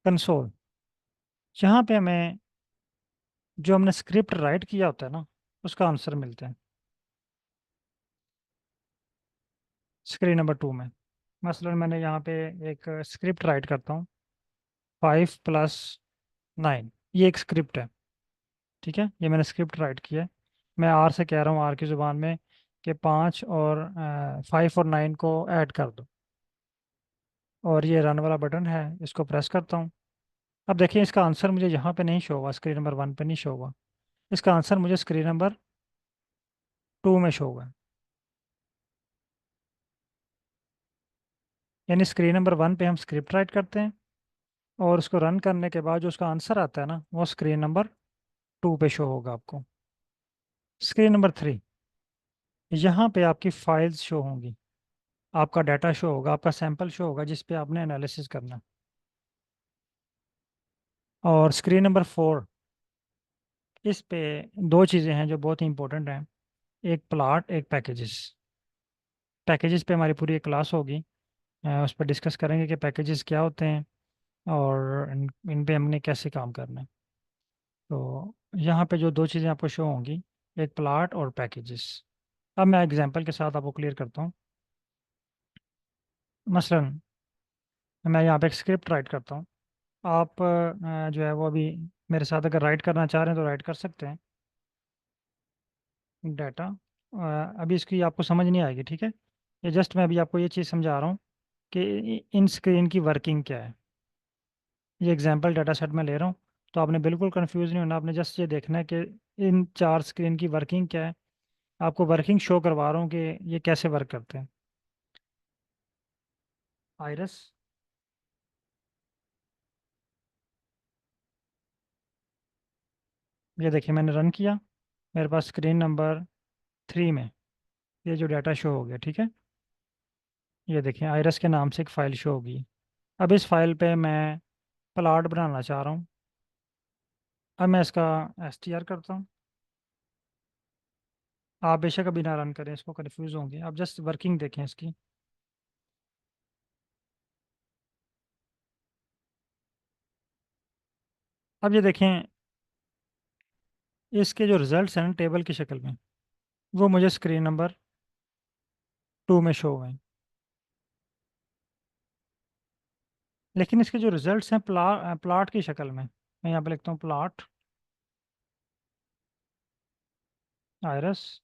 कंसोल, यहाँ पे हमें जो हमने स्क्रिप्ट राइट किया होता है ना, उसका आंसर मिलता है स्क्रीन नंबर 2 में। मसलन मैंने यहाँ पे एक स्क्रिप्ट राइट करता हूँ, 5 + 9, ये एक स्क्रिप्ट है, ठीक है। ये मैंने स्क्रिप्ट राइट किया है। मैं आर से कह रहा हूँ, आर की ज़ुबान में, कि 5 और 9 को ऐड कर दो, और ये रन वाला बटन है, इसको प्रेस करता हूँ। अब देखिए इसका आंसर मुझे यहाँ पे नहीं शो हुआ, स्क्रीन नंबर 1 पे नहीं शो हुआ। इसका आंसर मुझे स्क्रीन नंबर 2 में शो हुआ है। यानी स्क्रीन नंबर 1 पे हम स्क्रिप्ट राइट करते हैं, और उसको रन करने के बाद जो उसका आंसर आता है ना, वो स्क्रीन नंबर 2 पे शो होगा आपको। स्क्रीन नंबर 3, यहाँ पे आपकी फाइल्स शो होंगी, आपका डाटा शो होगा, आपका सैंपल शो होगा जिस पे आपने एनालिसिस करना। और स्क्रीन नंबर 4, इस पे दो चीज़ें हैं जो बहुत ही इंपॉर्टेंट हैं, एक प्लाट, एक पैकेजेस। पैकेजेस पे हमारी पूरी एक क्लास होगी, उस पर डिस्कस करेंगे कि पैकेजेस क्या होते हैं और इन पे हमने कैसे काम करना है। तो यहाँ पे जो दो चीज़ें आपको शो होंगी, एक प्लाट और पैकेजेस। अब मैं एग्जांपल के साथ आपको क्लियर करता हूँ। मसलन मैं यहाँ पे एक स्क्रिप्ट राइट करता हूँ, आप जो है वो अभी मेरे साथ अगर राइट करना चाह रहे हैं तो राइट कर सकते हैं। डाटा, अभी इसकी आपको समझ नहीं आएगी, ठीक है। ये जस्ट मैं अभी आपको ये चीज़ समझा रहा हूँ कि इन स्क्रीन की वर्किंग क्या है। ये एग्जांपल डाटा सेट में ले रहा हूँ, तो आपने बिल्कुल कंफ्यूज नहीं होना, आपने जस्ट ये देखना है कि इन 4 स्क्रीन की वर्किंग क्या है। आपको वर्किंग शो करवा रहा हूँ कि ये कैसे वर्क करते हैं। आइरस, ये देखिए मैंने रन किया, मेरे पास स्क्रीन नंबर 3 में ये जो डाटा शो हो गया, ठीक है। ये देखिए आइरस के नाम से एक फ़ाइल शो होगी। अब इस फाइल पे मैं प्लाट बनाना चाह रहा हूँ। अब मैं इसका str करता हूँ। आप बेशक अभी ना रन करें, इसको कन्फ्यूज़ होंगे, आप जस्ट वर्किंग देखें इसकी। अब ये देखें, इसके जो रिजल्ट्स हैं ना टेबल की शक्ल में, वो मुझे स्क्रीन नंबर 2 में शो हुए हैं। लेकिन इसके जो रिजल्ट्स हैं प्लाट की शक्ल में, मैं यहाँ पे लिखता हूँ प्लाट आयरस,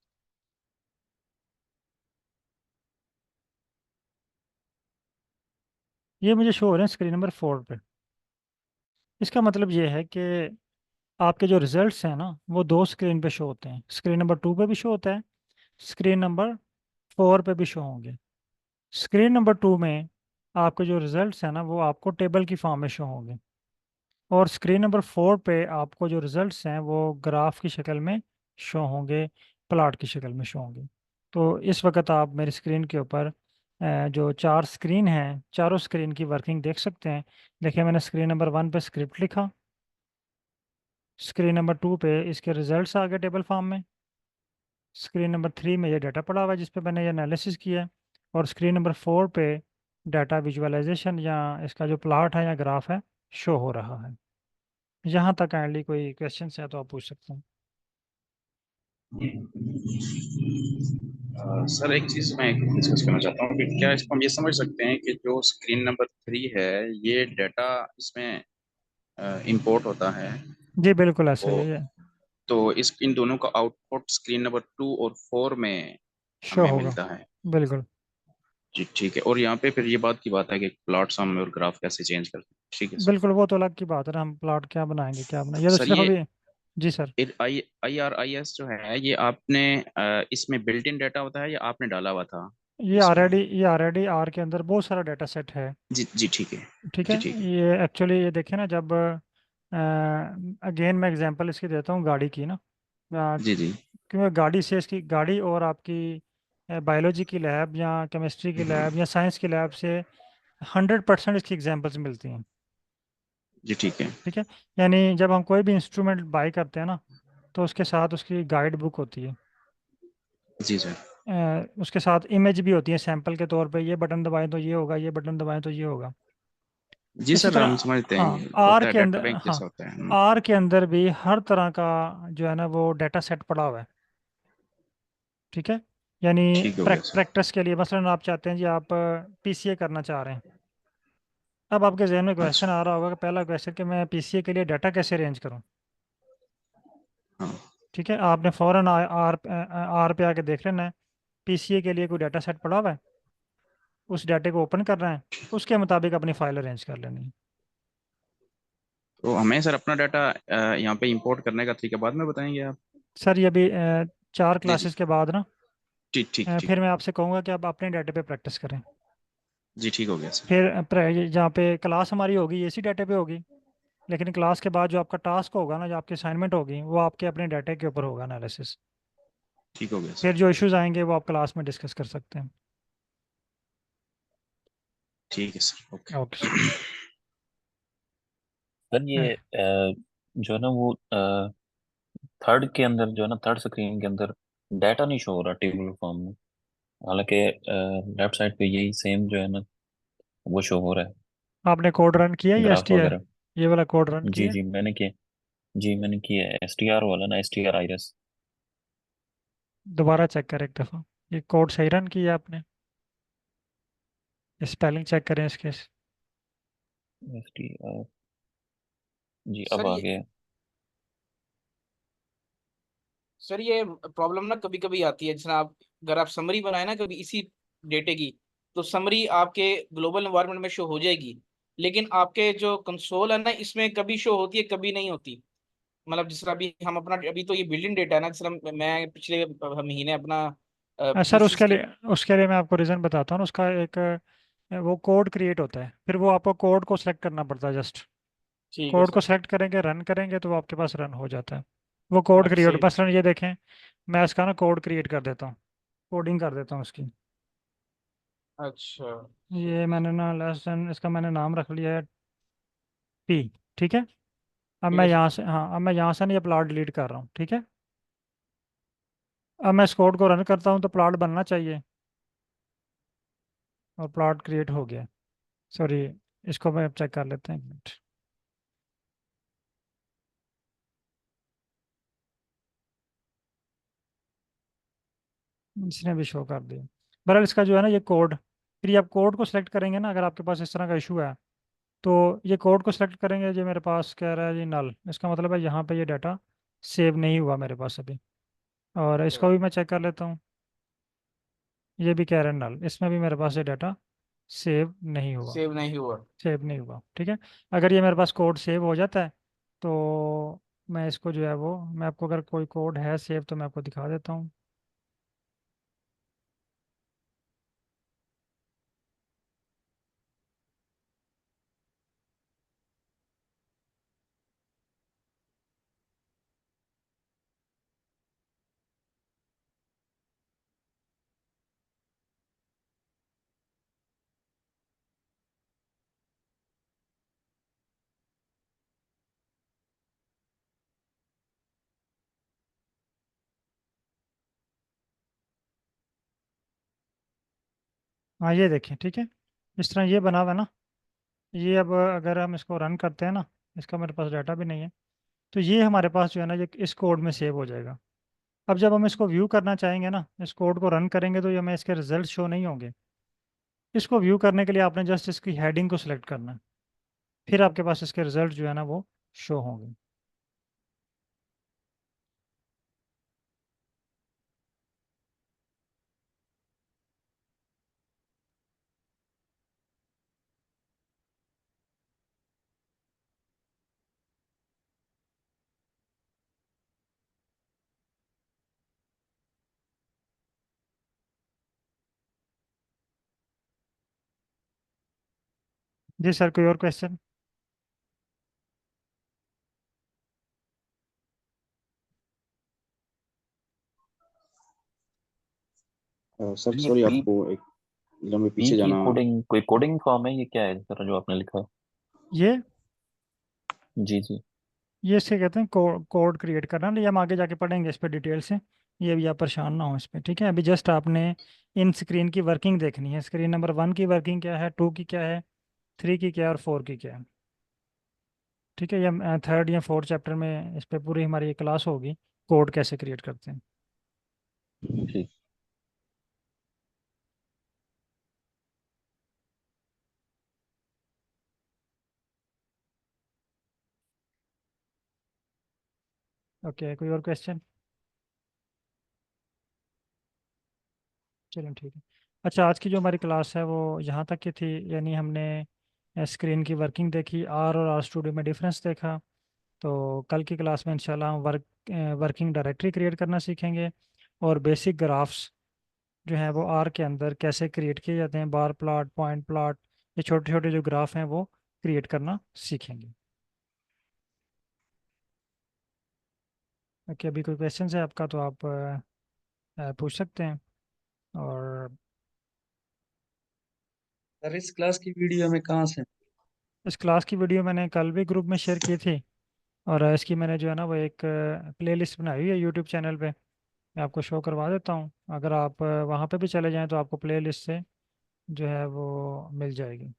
ये मुझे शो हो रहे हैं स्क्रीन नंबर 4 पे। इसका मतलब ये है कि आपके जो रिजल्ट्स हैं ना, वो दो स्क्रीन पे शो होते हैं, स्क्रीन नंबर 2 पे भी शो होता है, स्क्रीन नंबर 4 पे भी शो होंगे। स्क्रीन नंबर 2 में आपके जो रिजल्ट्स हैं ना, वो आपको टेबल की फॉर्म में शो होंगे, और स्क्रीन नंबर 4 पे आपको जो रिजल्ट्स हैं वो ग्राफ की शक्ल में शो होंगे, प्लॉट की शक्ल में शो होंगे। तो इस वक्त आप मेरी स्क्रीन के ऊपर जो 4 स्क्रीन हैं, चारों स्क्रीन की वर्किंग देख सकते हैं। देखिए, मैंने स्क्रीन नंबर 1 पे स्क्रिप्ट लिखा, स्क्रीन नंबर 2 पे इसके रिजल्ट्स आ गए टेबल फॉर्म में, स्क्रीन नंबर 3 में ये डाटा पड़ा हुआ है जिस पे मैंने ये एनालिसिस किया है, और स्क्रीन नंबर 4 पे डाटा विजुअलाइजेशन या इसका जो प्लॉट है या ग्राफ है शो हो रहा है। यहाँ तक काइंडली कोई क्वेश्चन है तो आप पूछ सकते हैं। सर एक चीज मैं डिस्कस करना चाहता हूँ कि क्या इसको हम ये समझ सकते हैं कि जो स्क्रीन नंबर 3 है ये डाटा इसमें इंपोर्ट होता है, जी बिल्कुल ऐसे ही वो है, ये तो इस इन दोनों का आउटपुट स्क्रीन नंबर 2 और 4 में शो हमें होगा। मिलता है। बिल्कुल जी ठीक है। और यहाँ पे फिर ये बात की बात है कि प्लॉट सम और ग्राफ कैसे चेंज करते हैं। ठीक है सर। बिल्कुल, वो तो अलग की बात है ना, हम प्लॉट क्या बनाएंगे क्या बनाएंगे, ये तो सर सिर्फ ये अभी। जी सर। IRIS जो है ये आपने इसमें बिल्ट इन डाटा होता है या आपने डाला हुआ था ये इसमें? ऑलरेडी ये ऑलरेडी आर के अंदर बहुत सारा डाटा सेट है। जी जी ठीक है। ठीक है, जी ठीक है। ये एक्चुअली ये देखें ना, जब अगेन मैं एग्जांपल इसकी देता हूँ गाड़ी की ना, जी जी क्योंकि गाड़ी से इसकी गाड़ी और आपकी बायोलॉजी की लैब या केमिस्ट्री की लैब या साइंस की लैब से 100% इसकी एग्जांपल्स मिलती हैं। जी ठीक है। ठीक है, यानी जब हम कोई भी इंस्ट्रूमेंट बाय करते हैं ना, तो उसके साथ उसकी गाइड बुक होती है, जी सर। उसके साथ इमेज भी होती है सैंपल के तौर पे, ये बटन दबाएं तो ये होगा, ये बटन दबाएं तो ये होगा। जी इसी सर तरह हम समझते हैं हाँ, ये आर होता है के डाटा अंदर, बैंक हाँ, जैसा होता है। आर के अंदर भी हर तरह का जो है ना वो डाटा सेट पड़ा हुआ है। ठीक है, यानी ठीक हो गया सर। प्रैक्टिस के लिए मसलन आप चाहते हैं जी, आप पीसीए करना चाह रहे हैं। अब आपके जहन में क्वेश्चन अच्छा। आ रहा होगा कि पहला क्वेश्चन कि मैं पीसीए के लिए डाटा कैसे अरेंज करूं। हाँ। ठीक है, आपने फ़ौरन आर आर पे आके देख लेना है, पीसीए के लिए कोई डाटा सेट पड़ा हुआ है, उस डाटे को ओपन करना है, उसके मुताबिक अपनी फाइल अरेंज कर लेनी है। तो हमें सर अपना डाटा यहाँ पे इंपोर्ट करने का तरीका बाद में बताएंगे आप? सर ये भी 4 जी जी क्लासेस के बाद ना, ठीक ठीक ठीक। फिर मैं आपसे कहूँगा कि आप अपने डाटे पे प्रैक्टिस करें। जी ठीक हो गया सर। फिर जहाँ पे क्लास हमारी होगी इसी डाटे पे होगी, लेकिन क्लास के बाद जो आपका टास्क होगा ना, जो आपकी असाइनमेंट होगी, वो आपके अपने डाटे के ऊपर होगा एनालिसिस। ठीक हो गया फिर सर। जो इश्यूज आएंगे वो आप क्लास में डिस्कस कर सकते हैं। ठीक है sir. Okay. Okay sir. Sir ये जो है ना वो थर्ड के अंदर जो है ना, थर्ड स्क्रीन के अंदर डाटा नहीं शो हो रहा टेबल फॉर्म में। हालांकि लेफ्ट साइड पे यही सेम जो है ना वो शो हो रहा है, आपने कोड रन किया या ग्राफ एसटीआर, वगैरह। ये वाला कोड रन जी किया? जी मैंने किया। जी मैंने किया है STR वाला ना, STR आइरस। दोबारा चेक करें एक दफ़ा, ये कोड सही रन किया आपने? स्पेलिंग चेक करें इसके। STR। जी अब सर आ ये गया। सर ये प्रॉब्लम ना कभी कभी आती है, जैसे आप अगर आप समरी बनाए ना कभी इसी डेटे की, तो समरी आपके ग्लोबल एनवायरनमेंट में शो हो जाएगी, लेकिन आपके जो कंसोल है ना इसमें कभी शो होती है कभी नहीं होती। मतलब जिस तरह अभी हम अपना अभी तो ये बिल्डिंग डेटा है ना, जिस तरह मैं पिछले महीने अपना सर पीसीस की। उसके लिए मैं आपको रीज़न बताता हूँ ना, उसका एक वो कोड क्रिएट होता है, फिर वो आपको कोड को सिलेक्ट करना पड़ता है जस्ट। ठीक है कोड को सर। सिलेक्ट करेंगे, रन करेंगे तो वो आपके पास रन हो जाता है। वो कोड अच्छा क्रिएट, मसलन ये देखें, मैं इसका ना कोड क्रिएट कर देता हूँ, कोडिंग कर देता हूँ उसकी। अच्छा। ये मैंने ना लेसन इसका मैंने नाम रख लिया है पी। ठीक है, अब ठीक मैं है सर। यहाँ से, हाँ, अब मैं यहाँ से ना ये प्लॉट डिलीट कर रहा हूँ। ठीक है, अब मैं इस कोड को रन करता हूँ तो प्लॉट बनना चाहिए, और प्लॉट क्रिएट हो गया। सॉरी, इसको मैं चेक कर लेते हैं एक मिनट। इसने भी शो कर दिया। बहरहाल इसका जो है ना ये कोड, फिर ये आप कोड को सिलेक्ट करेंगे ना, अगर आपके पास इस तरह का इशू है तो ये कोड को सिलेक्ट करेंगे, ये मेरे पास कह रहा है जी नल, इसका मतलब है यहाँ पे ये डाटा सेव नहीं हुआ मेरे पास अभी। और इसको भी मैं चेक कर लेता हूँ, ये भी कह रहा है नल, इसमें भी मेरे पास ये डाटा सेव नहीं हुआ। सेव नहीं हुआ। सेव नहीं हुआ। ठीक है, अगर ये मेरे पास कोड सेव हो जाता है तो मैं इसको जो है वो, मैं आपको अगर कोई कोड है सेव तो मैं आपको दिखा देता हूँ। हाँ ये देखें, ठीक है, इस तरह ये बना हुआ है ना। ये अब अगर हम इसको रन करते हैं ना, इसका मेरे पास डाटा भी नहीं है, तो ये हमारे पास जो है ना ये इस कोड में सेव हो जाएगा। अब जब हम इसको व्यू करना चाहेंगे ना, इस कोड को रन करेंगे, तो ये हमें इसके रिजल्ट शो नहीं होंगे। इसको व्यू करने के लिए आपने जस्ट इसकी हेडिंग को सिलेक्ट करना है, फिर आपके पास इसके रिजल्ट जो है ना वो शो होंगे। जी सर, कोई और क्वेश्चन? सर ये सॉरी, पी आपको एक लम्बे पी पीछे की जाना। कोडिंग, कोई कोडिंग फॉर्म है, ये क्या है सर जो आपने लिखा? ये जी जी। ये इसके कहते हैं कोड क्रिएट करना। ये हम आगे जाके पढ़ेंगे इस पर डिटेल से, ये भी आप परेशान ना हो इस पर, ठीक है। अभी जस्ट आपने इन स्क्रीन की वर्किंग देखनी है, स्क्रीन नंबर 1 की वर्किंग क्या है, 2 की क्या है, 3 की क्या है और 4 की क्या है, ठीक है। ये हम थर्ड या फोर्थ चैप्टर में इस पर पूरी हमारी ये क्लास होगी, कोड कैसे क्रिएट करते हैं। ठीक। ओके, कोई और क्वेश्चन? चलो ठीक है। अच्छा, आज की जो हमारी क्लास है वो यहाँ तक की थी, यानी हमने स्क्रीन की वर्किंग देखी, आर और आर स्टूडियो में डिफरेंस देखा। तो कल की क्लास में इंशाल्लाह हम वर्किंग डायरेक्टरी क्रिएट करना सीखेंगे, और बेसिक ग्राफ्स जो हैं वो आर के अंदर कैसे क्रिएट किए जाते हैं, बार प्लॉट, पॉइंट प्लॉट, ये छोटे छोटे जो ग्राफ हैं वो क्रिएट करना सीखेंगे। ओके, अभी कोई क्वेश्चन है आपका तो आप पूछ सकते हैं। और सर इस क्लास की वीडियो हमें कहाँ से? इस क्लास की वीडियो मैंने कल भी ग्रुप में शेयर की थी, और इसकी मैंने जो है ना वो एक प्लेलिस्ट बनाई हुई है यूट्यूब चैनल पे, मैं आपको शो करवा देता हूँ। अगर आप वहाँ पे भी चले जाएं तो आपको प्लेलिस्ट से जो है वो मिल जाएगी।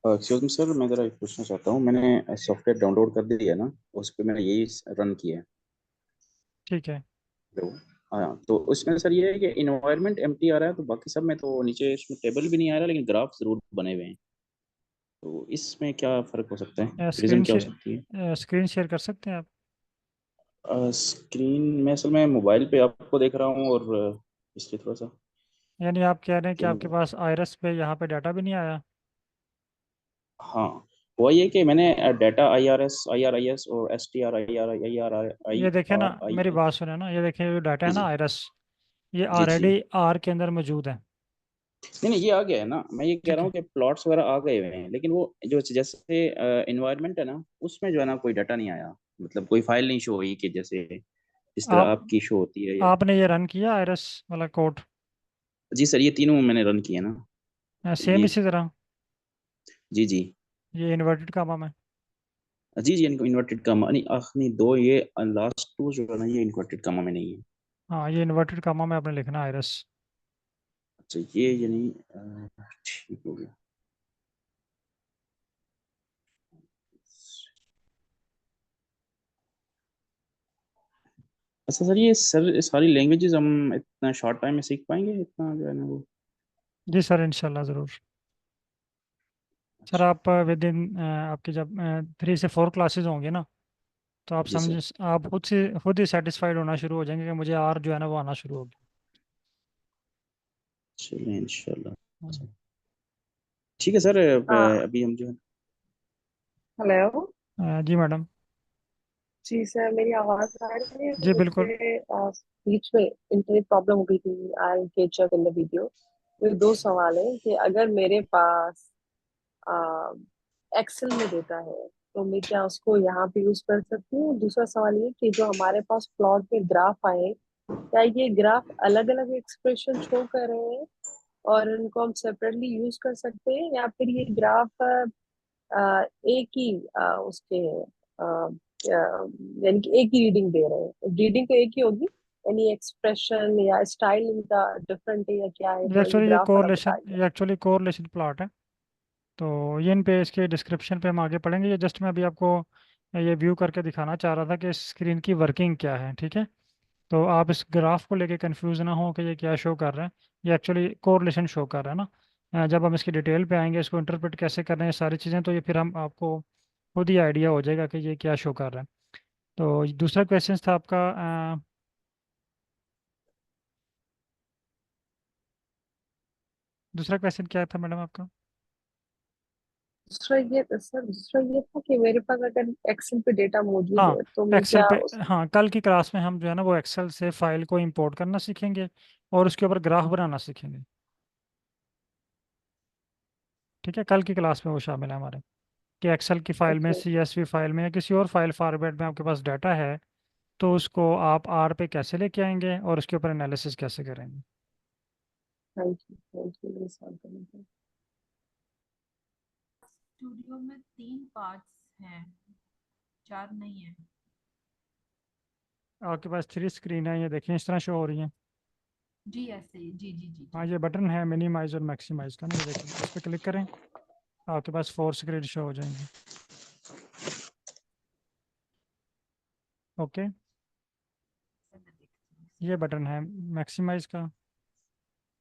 एक्सक्यूज मी सर, मैं ज़रा एक पूछना चाहता हूँ। मैंने सॉफ्टवेयर डाउनलोड कर दिया है ना, उस पर मैंने यही रन किया है। ठीक है। तो हाँ, तो उसमें सर ये है कि इन्वायरमेंट एम्प्टी आ रहा है, तो बाकी सब में तो नीचे इसमें टेबल भी नहीं आ रहा, लेकिन ग्राफ जरूर बने हुए हैं। तो इसमें क्या फ़र्क हो सकता है, रीज़न स्क्रीन क्या हो सकती है? स्क्रीन शेयर कर सकते हैं आप? स्क्रीन में असल में मोबाइल पे आपको देख रहा हूँ, और इसलिए थोड़ा सा यानी आप कह रहे हैं कि क्या आपके होगा। पास आयरस पे यहाँ पे डाटा भी नहीं आया? हाँ, हुआ ये कि मैंने data I R I S और एस टी आर आई ये देखें ना, आर आई मेरी बात एच। सुने ना, ये देखें जो डाटा जी है ना जी। आयरस, ये जी जी। ऑलरेडी आर के अंदर मौजूद है। नहीं नहीं, ये आ गया है ना, मैं ये कह ठीक रहा है। हूँ कि प्लॉट्स वगैरह आ गए हुए हैं, लेकिन वो जो जैसे इन्वायरमेंट है ना, उसमें जो है ना कोई डाटा नहीं आया। मतलब कोई फाइल नहीं शो हुई कि जैसे इस तरह आप आपकी शो होती है या। आपने ये रन किया आयरस वाला कोड? जी सर, ये तीनों मैंने रन किए ना। सेम ये इसी तरह? जी जी। ये इन्वर्टेड कामा में? जी जी, इनको इन्वर्टेड कमा नहीं, नहीं, दो ये लास्ट टू जो है ना, ये इन्वर्टेड कमा में नहीं है। हाँ, ये इन्वर्टेड कामा में आपने लिखना आयरस। अच्छा, ये नहीं, ठीक हो गया। अच्छा सर, ये सर सारी लैंग्वेजेस हम इतना शॉर्ट टाइम में सीख पाएंगे, इतना जो है ना वो। जी सर, इंशाल्लाह ज़रूर। सर अच्छा। आप विद इन आपकी जब 3 से 4 क्लासेज होंगे ना, तो आप जी सर, समझ, आप खुद ही सेटिस्फाइड होना शुरू हो जाएंगे कि मुझे आर जो है ना वो आना शुरू हो चलिए इंशाल्लाह। गया। ठीक है सर, हाँ। अभी हम जो है। हेलो। जी मैडम। जी सर, मेरी आवाज आ रही है? जी बिल्कुल। मुझे बीच में इंटरनेट प्रॉब्लम हो गई थी। I catch up in the video. मेरे दो सवाल है कि अगर मेरे पास एक्सेल में डेटा है तो मैं क्या उसको यहाँ पे यूज कर सकती हूँ? दूसरा सवाल ये कि जो हमारे पास प्लॉट में ग्राफ आए, क्या ये ग्राफ अलग अलग एक्सप्रेशन शो कर रहे हैं और इनको हम सेपरेटली यूज कर सकते हैं, या फिर ये ग्राफ एक ही उसके यानी कि एक ही रीडिंग दे रहे हैं? रीडिंग तो एक ही होगी। एनी एक्सप्रेशन या स्टाइल इनका डिफरेंट है या क्या है, ये थोड़ा ये एक्चुअली ग्राफ वाला बताइए। ये एक्चुअली कोरिलेशन प्लॉट है। तो ये इन पे इसके डिस्क्रिप्शन पे हम आगे पढ़ेंगे। ये जस्ट मैं अभी आपको ये व्यू करके दिखाना चाह रहा था कि स्क्रीन की वर्किंग क्या है, ठीक है। तो आप इस ग्राफ को लेके कंफ्यूज ना हो कि ये क्या शो कर रहा है। ये एक्चुअली कोरिलेशन शो कर रहा है ना। जब हम इसकी डिटेल पे आएंगे, इसको इंटरप्रेट कैसे कर रहे हैं सारी चीज़ें, तो ये फिर हम आपको खुद ही आइडिया हो जाएगा कि ये क्या शो कर रहा है। तो दूसरा क्वेश्चन था आपका दूसरा क्वेश्चन क्या था मैडम आपका? दूसरा ये था कि मेरे पास अगर एक्सेल पे डेटा मौजूद हाँ, है तो मैं एक्सेल क्या पे। उस। हाँ, कल की क्लास में हम जो है ना वो एक्सेल से फाइल को इंपोर्ट करना सीखेंगे और उसके ऊपर ग्राफ बनाना सीखेंगे। ठीक है, कल की क्लास में वो शामिल है हमारे, कि एक्सेल की फाइल में, ओके। सीएसवी फाइल में या किसी और फाइल फॉर्मेट में आपके पास डाटा है, तो उसको आप आर पे कैसे लेके आएंगे और उसके ऊपर एनालिसिस कैसे करेंगे। थैंक यू ये सॉल्व करने के लिए। स्टूडियो में 3 पार्ट्स हैं, 4 नहीं है। आपके पास 3 स्क्रीन है, ये देखें इस तरह शो हो रही है। जी ऐसे ही, जी जी जी हाँ, जी। ये बटन है मिनिमाइज और मैक्सिमाइज का ना, ये देखें, इस पर क्लिक करें, आपके पास 4 स्क्रीन शो हो जाएंगी। ओके, मैं देखती हूँ ये इसको। बटन है मैक्सिमाइज का।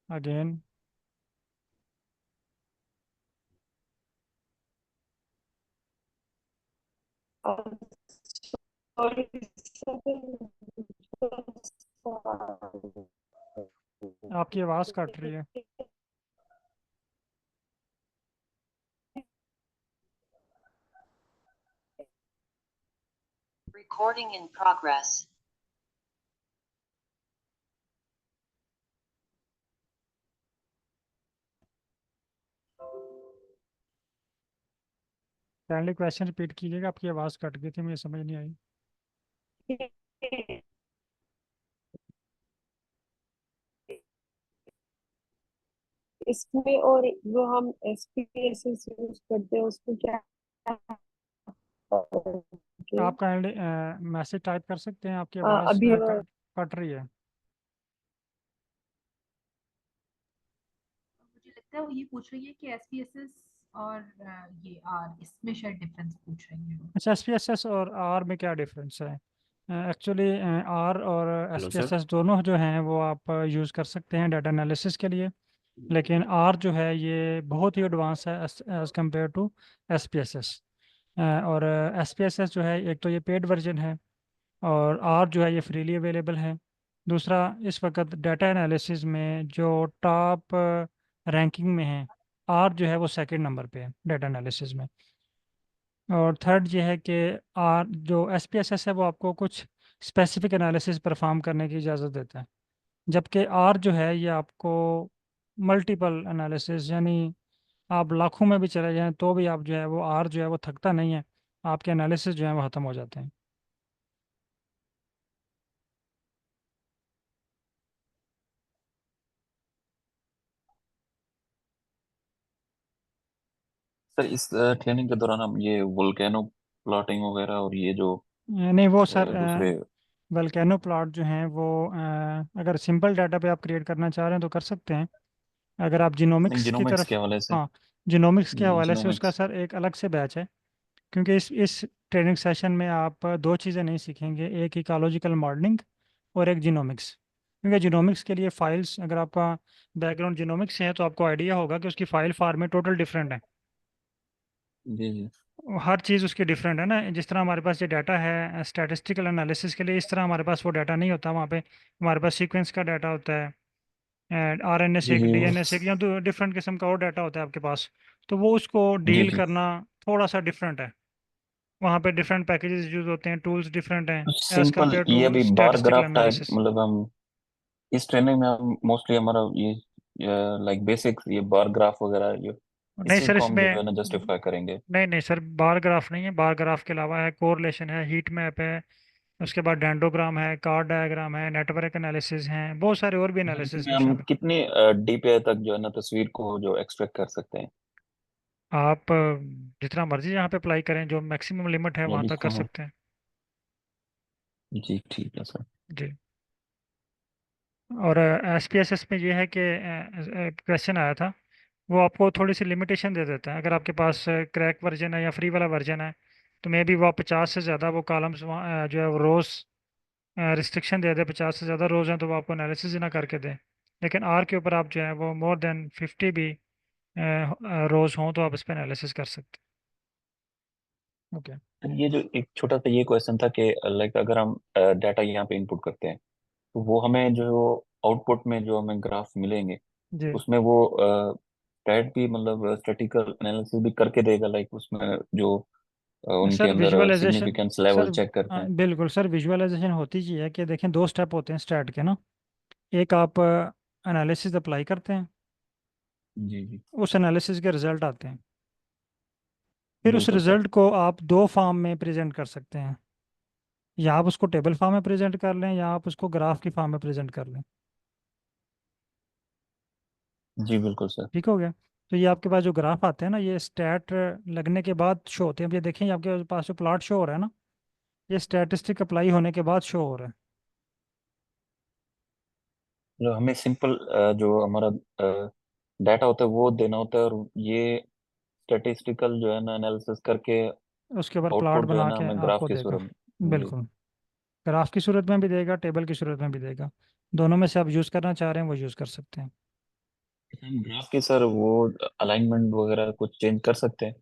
अगेन, और सॉरी आपकी आवाज़ कट रही है। Recording in progress. Kindly question repeat कीजिएगा, आपकी आवाज़ कट गई थी, मुझे समझ नहीं आई। इसमें और जो हम एसपीएसएस यूज करते हैं उसमें क्या फर्क आप काइंडली मैसेज टाइप कर सकते हैं, आपकी है? आवाज़ अभी कट रही है। मुझे लगता है वो ये पूछ रही है कि एसपीएसएस और ये आर, इसमें शायद डिफरेंस पूछ रही है वो। अच्छा, एसपीएसएस और आर में क्या डिफरेंस है? एक्चुअली आर और हेलो सर। एसपीएसएस दोनों जो हैं वो आप यूज़ कर सकते हैं डाटा एनालिसिस के लिए। लेकिन आर जो है ये बहुत ही एडवांस है एज कम्पेयर टू एसपीएसएस। और एसपीएसएस जो है, एक तो ये पेड वर्जन है, और आर जो है ये फ्रीली अवेलेबल है। दूसरा, इस वक्त डाटा एनालिसिस में जो टॉप रैंकिंग में है, आर जो है वो सेकंड नंबर पे है डाटा एनालिसिस में। और थर्ड ये है कि आर जो एसपीएसएस है वो आपको कुछ स्पेसिफिक एनालिसिस परफॉर्म करने की इजाज़त देता है, जबकि आर जो है ये आपको मल्टीपल एनालिसिस, यानी आप लाखों में भी चले जाएं तो भी आप जो है वो आर जो है वो थकता नहीं है, आपके एनालिसिस जो है वो ख़त्म हो जाते हैं। सर इस ट्रेनिंग के दौरान हम ये वोल्केनो प्लॉटिंग वगैरह और ये जो नहीं वो सर, दूसरे वल्केनो प्लॉट जो हैं वो अगर सिंपल डाटा पे आप क्रिएट करना चाह रहे हैं तो कर सकते हैं। अगर आप जिनोमिक्स की जिनोमिक्स तरफ, के हवाले से। हाँ, जिनोमिक्स के हवाले से उसका जिनोमिक्स। सर एक अलग से बैच है। क्योंकि इस ट्रेनिंग सेशन में आप दो चीज़ें नहीं सीखेंगे, एक इकोलॉजिकल मॉडलिंग और एक जिनोमिक्स। क्योंकि जिनोमिक्स के लिए फाइल्स, अगर आपका बैकग्राउंड जिनोमिक्स से है तो आपको आइडिया होगा कि उसकी फाइल फॉर्मेट टोटल डिफरेंट है। जी जी हर चीज़ उसकी डिफरेंट है ना। जिस तरह हमारे पास ये डाटा है स्टैटिस्टिकल एनालिसिस के लिए, इस तरह हमारे पास वो डाटा नहीं होता। वहाँ पे हमारे पास सीक्वेंस का डाटा होता है, आरएनए जी से, जी डीएनए से, या तो डिफरेंट किस्म का और डाटा होता है आपके पास। तो वो उसको जी डील जी। करना थोड़ा सा डिफरेंट है। वहाँ पे डिफरेंट पैकेजेस यूज होते हैं, टूल्स डिफरेंट हैं तो एज सिंपल कम्पेयर ये टू अभी बार स्टैटिस्टिकल ग्राफ टाइप एनालिसिस। मतलब हम इस ट्रेनिंग में हम मोस्टली हमारा ये लाइक बेसिक ये बार ग्राफ वगैरह ये इस नहीं चीज सर, को हम जो इसमें है ना जस्टिफाई करेंगे। नहीं सर, बार ग्राफ नहीं है। बार ग्राफ के अलावा है कोरिलेशन है, हीट मैप है, उसके बाद डेंडोग्राम है, कार्ड डायग्राम है, नेटवर्क एनालिसिस हैं, बहुत सारे और भी अच्छा, एनालिसिस इसमें हैं हम शामिल। कितनी डीपीआई तक जो है ना तस्वीर को जो एक्सट्रैक्ट कर सकते हैं। आप जितना मर्जी यहाँ पे अप्लाई करें, जो मैक्सिमम लिमिट है ये वहाँ भी तक कर हाँ। सकते हैं। जी ठीक है सर। जी। और SPSS में ये है कि क्वेश्चन आया था, वो आपको थोड़ी सी लिमिटेशन दे देता है। अगर आपके पास क्रैक वर्जन है या फ्री वाला वर्जन है, तो मे बी वो आप 50 से ज़्यादा वो कॉलम्स जो है वो रोज़ रिस्ट्रिक्शन दे दे। 50 से ज़्यादा रोज़ हैं तो वो आपको एनालिसिस ही ना करके दे। लेकिन आर के ऊपर आप जो है वो मोर देन 50 भी रोज़ हों तो आप इस पर एनालिसिस कर सकते हैं। ओके। ये जो एक छोटा सा ये क्वेश्चन था कि लाइक अगर हम डाटा यहाँ पे इनपुट करते हैं तो वो हमें जो आउटपुट में जो हमें ग्राफ मिलेंगे जी उसमें वो स्टैट भी मतलब स्टैटिकल एनालिसिस भी करके देगा, लाइक उसमें जो उनके सर अंदर visualisation, significance sir level check करते हैं। बिल्कुल सर, विजुअलाइजेशन होती जी है कि देखें दो स्टेप होते हैं स्टैट के ना। एक आप एनालिसिस अप्लाई करते हैं, जी जी। उस एनालिसिस के रिजल्ट आते हैं, फिर उस बिल्कुल सर। रिजल्ट को आप दो फॉर्म में प्रेजेंट कर सकते हैं। या आप उसको टेबल फॉर्म में प्रेजेंट कर लें या आप उसको ग्राफ की फॉर्म में प्रेजेंट कर लें। जी बिल्कुल सर। ठीक हो गया। तो ये आपके पास जो ग्राफ आते हैं ना, ये स्टैट लगने के बाद शो होते हैं। अब ये देखें, ये आपके पास जो प्लॉट शो हो रहा है ना, ये स्टैटिस्टिक अप्लाई होने के बाद शो हो रहा है। जो हमें सिंपल जो हमारा डाटा होता है वो देना होता है, और ये स्टैटिस्टिकल जो है ना एनालिसिस करके उसके ऊपर प्लॉट आउटपुट जो है बना ना के हमें ग्राफ आपको की देगा। सूरत में। जी। बिल्कुल। ग्राफ की सूरत में भी देगा, टेबल की सूरत में भी देगा। दोनों में से आप यूज़ करना चाह रहे हैं वो यूज़ कर सकते हैं। हम ग्राफ के सर वो अलाइनमेंट वगैरह कुछ चेंज कर सकते हैं?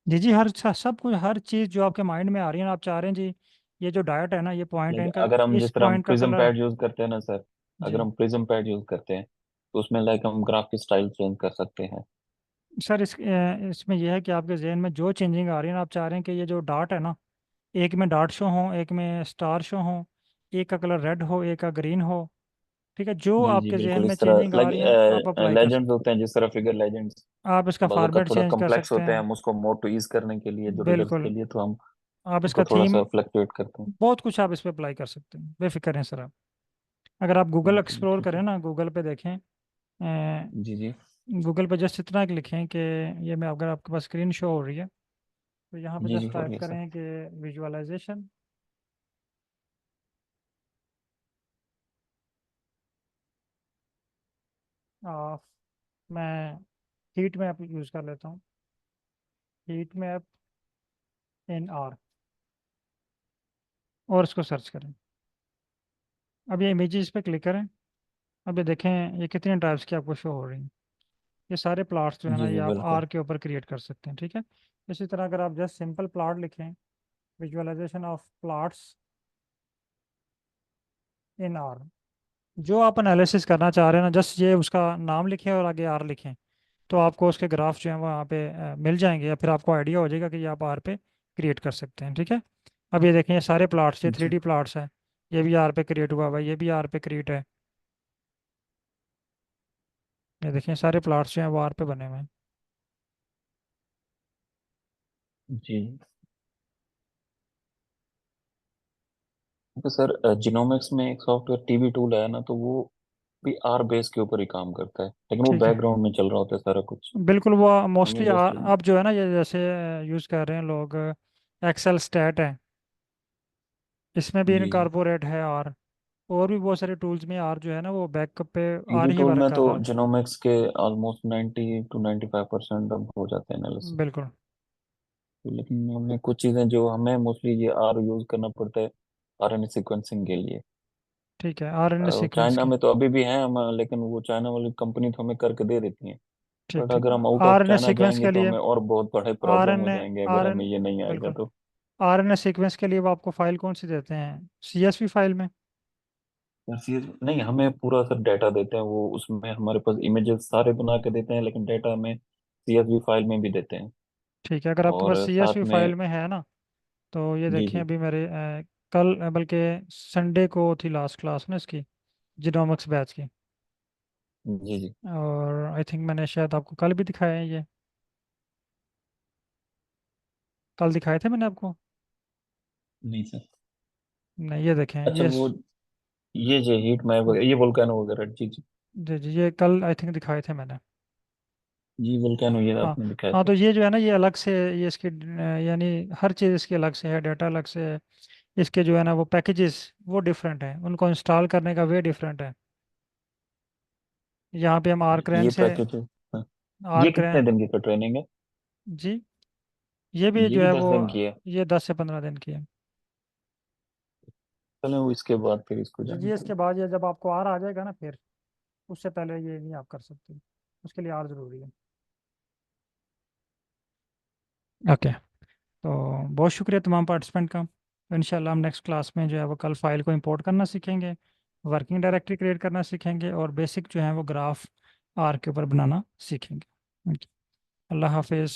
जी जी, सब कुछ, हर चीज़ जो आपके माइंड में आ रही है ना, आप चाह रहे हैं जी ये जो डायट है ना, ये पॉइंट है लाइक इनका, अगर हम इस जिस तरह हम पॉइंट का प्रिज्म कलर। पैड यूज करते हैं ना सर, अगर जी हम प्रिज्म पैड यूज करते हैं तो उसमें लाइक हम ग्राफ की स्टाइल चेंज कर सकते हैं। सर, इसमें यह है कि आपके जहन में जो चेंजिंग आ रही है ना, आप चाह रहे हैं कि ये जो डार्ट है ना, एक में डार्ट शो हो, एक में स्टार शो हो, एक का कलर रेड हो, एक का ग्रीन हो। ठीक है, जो जी जी आपके जहन बिल्कुल, में इस तरह चेंजिंग आ लाइक रही है आप अप्लाई कर लेजेंड्स सकते होते हैं, जिस तरह फिगर लेजेंड्स हैं। आप इसका बाजू का फॉर्मेट थोड़ा चेंज कर कॉम्प्लेक्स सकते होते हैं, हैं। हम उसको मोर टू ईज करने के लिए जो रीडर्स के बिल्कुल। लिए तो हम आप उसको इसका थोड़ा थीम, सा फ्लक्चुएट करते हैं। बहुत कुछ आप इस पे अप्लाई कर सकते हैं, बेफिक्र हैं सर आप। अगर आप गूगल जी एक्सप्लोर ठीक करें है। ना, गूगल पे देखें, जी जी। गूगल पे जस्ट इतना लिखें कि ये, मैं अगर आपके पास स्क्रीन शो हो रही है तो यहाँ पे जी जी जस्ट हो टाइप रही है सर। करें कि विजुअलाइजेशन ऑफ, मैं हीट मैप यूज़ कर लेता हूँ, हीट मैप इन आर, और इसको सर्च करें। अब ये इमेजेस पे क्लिक करें। अब ये देखें, ये कितनी टाइप्स की आपको शो हो रही हैं। ये सारे प्लॉट्स जो है ना, जी ये जी आप बिल्कुल। आर के ऊपर क्रिएट कर सकते हैं। ठीक है। इसी तरह अगर आप जस्ट सिंपल प्लॉट लिखें, visualisation of plots in R, जो आप एनालिसिस करना चाह रहे हैं ना, जस्ट ये उसका नाम लिखें और आगे आर लिखें, तो आपको उसके ग्राफ जो हैं वो वहाँ पे मिल जाएंगे, या फिर आपको आइडिया हो जाएगा कि ये आप आर पे क्रिएट कर सकते हैं। ठीक है। अब ये देखें, ये सारे प्लॉट्स, ये थ्री जी डी प्लॉट्स हैं, ये भी आर पे क्रिएट हुआ हुआ है, ये भी आर पे क्रिएट है। ये देखें, सारे प्लॉट्स जो हैं वो आर पे बने हुए हैं। जी। तो सर जिनोमिक्स में एक सॉफ्टवेयर टीबी टूल है ना, तो वो भी आर बेस के ऊपर ही काम करता है, लेकिन वो ठीक है। बैकग्राउंड में चल रहा होता है सारा कुछ। बिल्कुल, वो हमें मोस्टली जस्ट। अब जो है ना, ये जैसे यूज़ कर रहे हैं लोग, एक्सेल स्टैट है, इसमें भी जी जी। इनकॉर्पोरेट है आर। और भी बहुत सारे टूल्स में आर जो है ना वो बैकअप पे आर टीबी ही टूल वर्क में कर तो रहा है। जिनोमिक्स के ऑलमोस्ट 90 to 95% अब हो जाते हैं एनालिसिस। बिल्कुल। लेकिन हमें कुछ चीज़ें जो हमें मोस्टली ये आर यूज करना पड़ता है आरएनए सीक्वेंसिंग के लिए। ठीक है, R N A sequence China के। में तो अभी भी है हम, लेकिन वो चाइना वाली कंपनी तो हमें करके दे देती है। ठीक बट ठीक। अगर हम out of R N A China sequence जाएंगे के तो लिए, हमें और बहुत बड़े आर प्रॉब्लम एन हो ए जाएंगे आर अगर एन हमें ये नहीं आएगा बिल्कुल, तो। आर एन ए सीक्वेंस के लिए वो आपको फाइल कौन सी देते हैं, CSV फाइल में? नहीं, हमें पूरा सर डाटा देते हैं वो, उसमें हमारे पास इमेजेस सारे बना के देते हैं, लेकिन डाटा हमें सीएसवी फाइल में भी देते हैं। ठीक है, अगर आपके पास और साथ CSV में। फाइल में है ना, तो ये जी देखें, जी। अभी मेरे कल बल्कि संडे को थी लास्ट क्लास ना इसकी, जिनोमिक्स बैच की। जी जी। और आई थिंक मैंने शायद आपको कल भी दिखाया है ये, कल दिखाए थे मैंने आपको। नहीं सर। नहीं, ये देखें अच्छा ये वो ये जो हीट मैप वगैरह, ये वोल्केनो वगैरह, जी जी। जी जी, ये कल आई थिंक दिखाए थे मैंने। जी वोल्केनो ये हाँ। आपने दिखाया हाँ, था। तो ये जो है ना, ये अलग से, ये इसकी यानी हर चीज़ इसकी अलग से है, डाटा अलग से है। इसके जो है ना वो पैकेजेस वो डिफरेंट है, उनको इंस्टॉल करने का वे डिफरेंट है। यहाँ पे हम आर क्रैन ये से पैकेज हाँ। आर ये कितने क्रैन दिन की ट्रेनिंग है? जी, ये भी ये जो भी है 10 वो दिन की है? ये 10 से 15 दिन की है चलो वो इसके बाद फिर इसको जी। ज्वाइन जी, इसके करें। बाद ये जब आपको आर आ जाएगा ना, फिर उससे पहले ये नहीं आप कर सकते, उसके लिए आर ज़रूरी है। ओके, तो बहुत शुक्रिया तमाम पार्टिसिपेंट का। इंशाल्लाह हम नेक्स्ट क्लास में जो है वो कल फाइल को इंपोर्ट करना सीखेंगे, वर्किंग डायरेक्टरी क्रिएट करना सीखेंगे, और बेसिक जो है वो ग्राफ आर के ऊपर बनाना सीखेंगे। अल्लाह हाफिज़।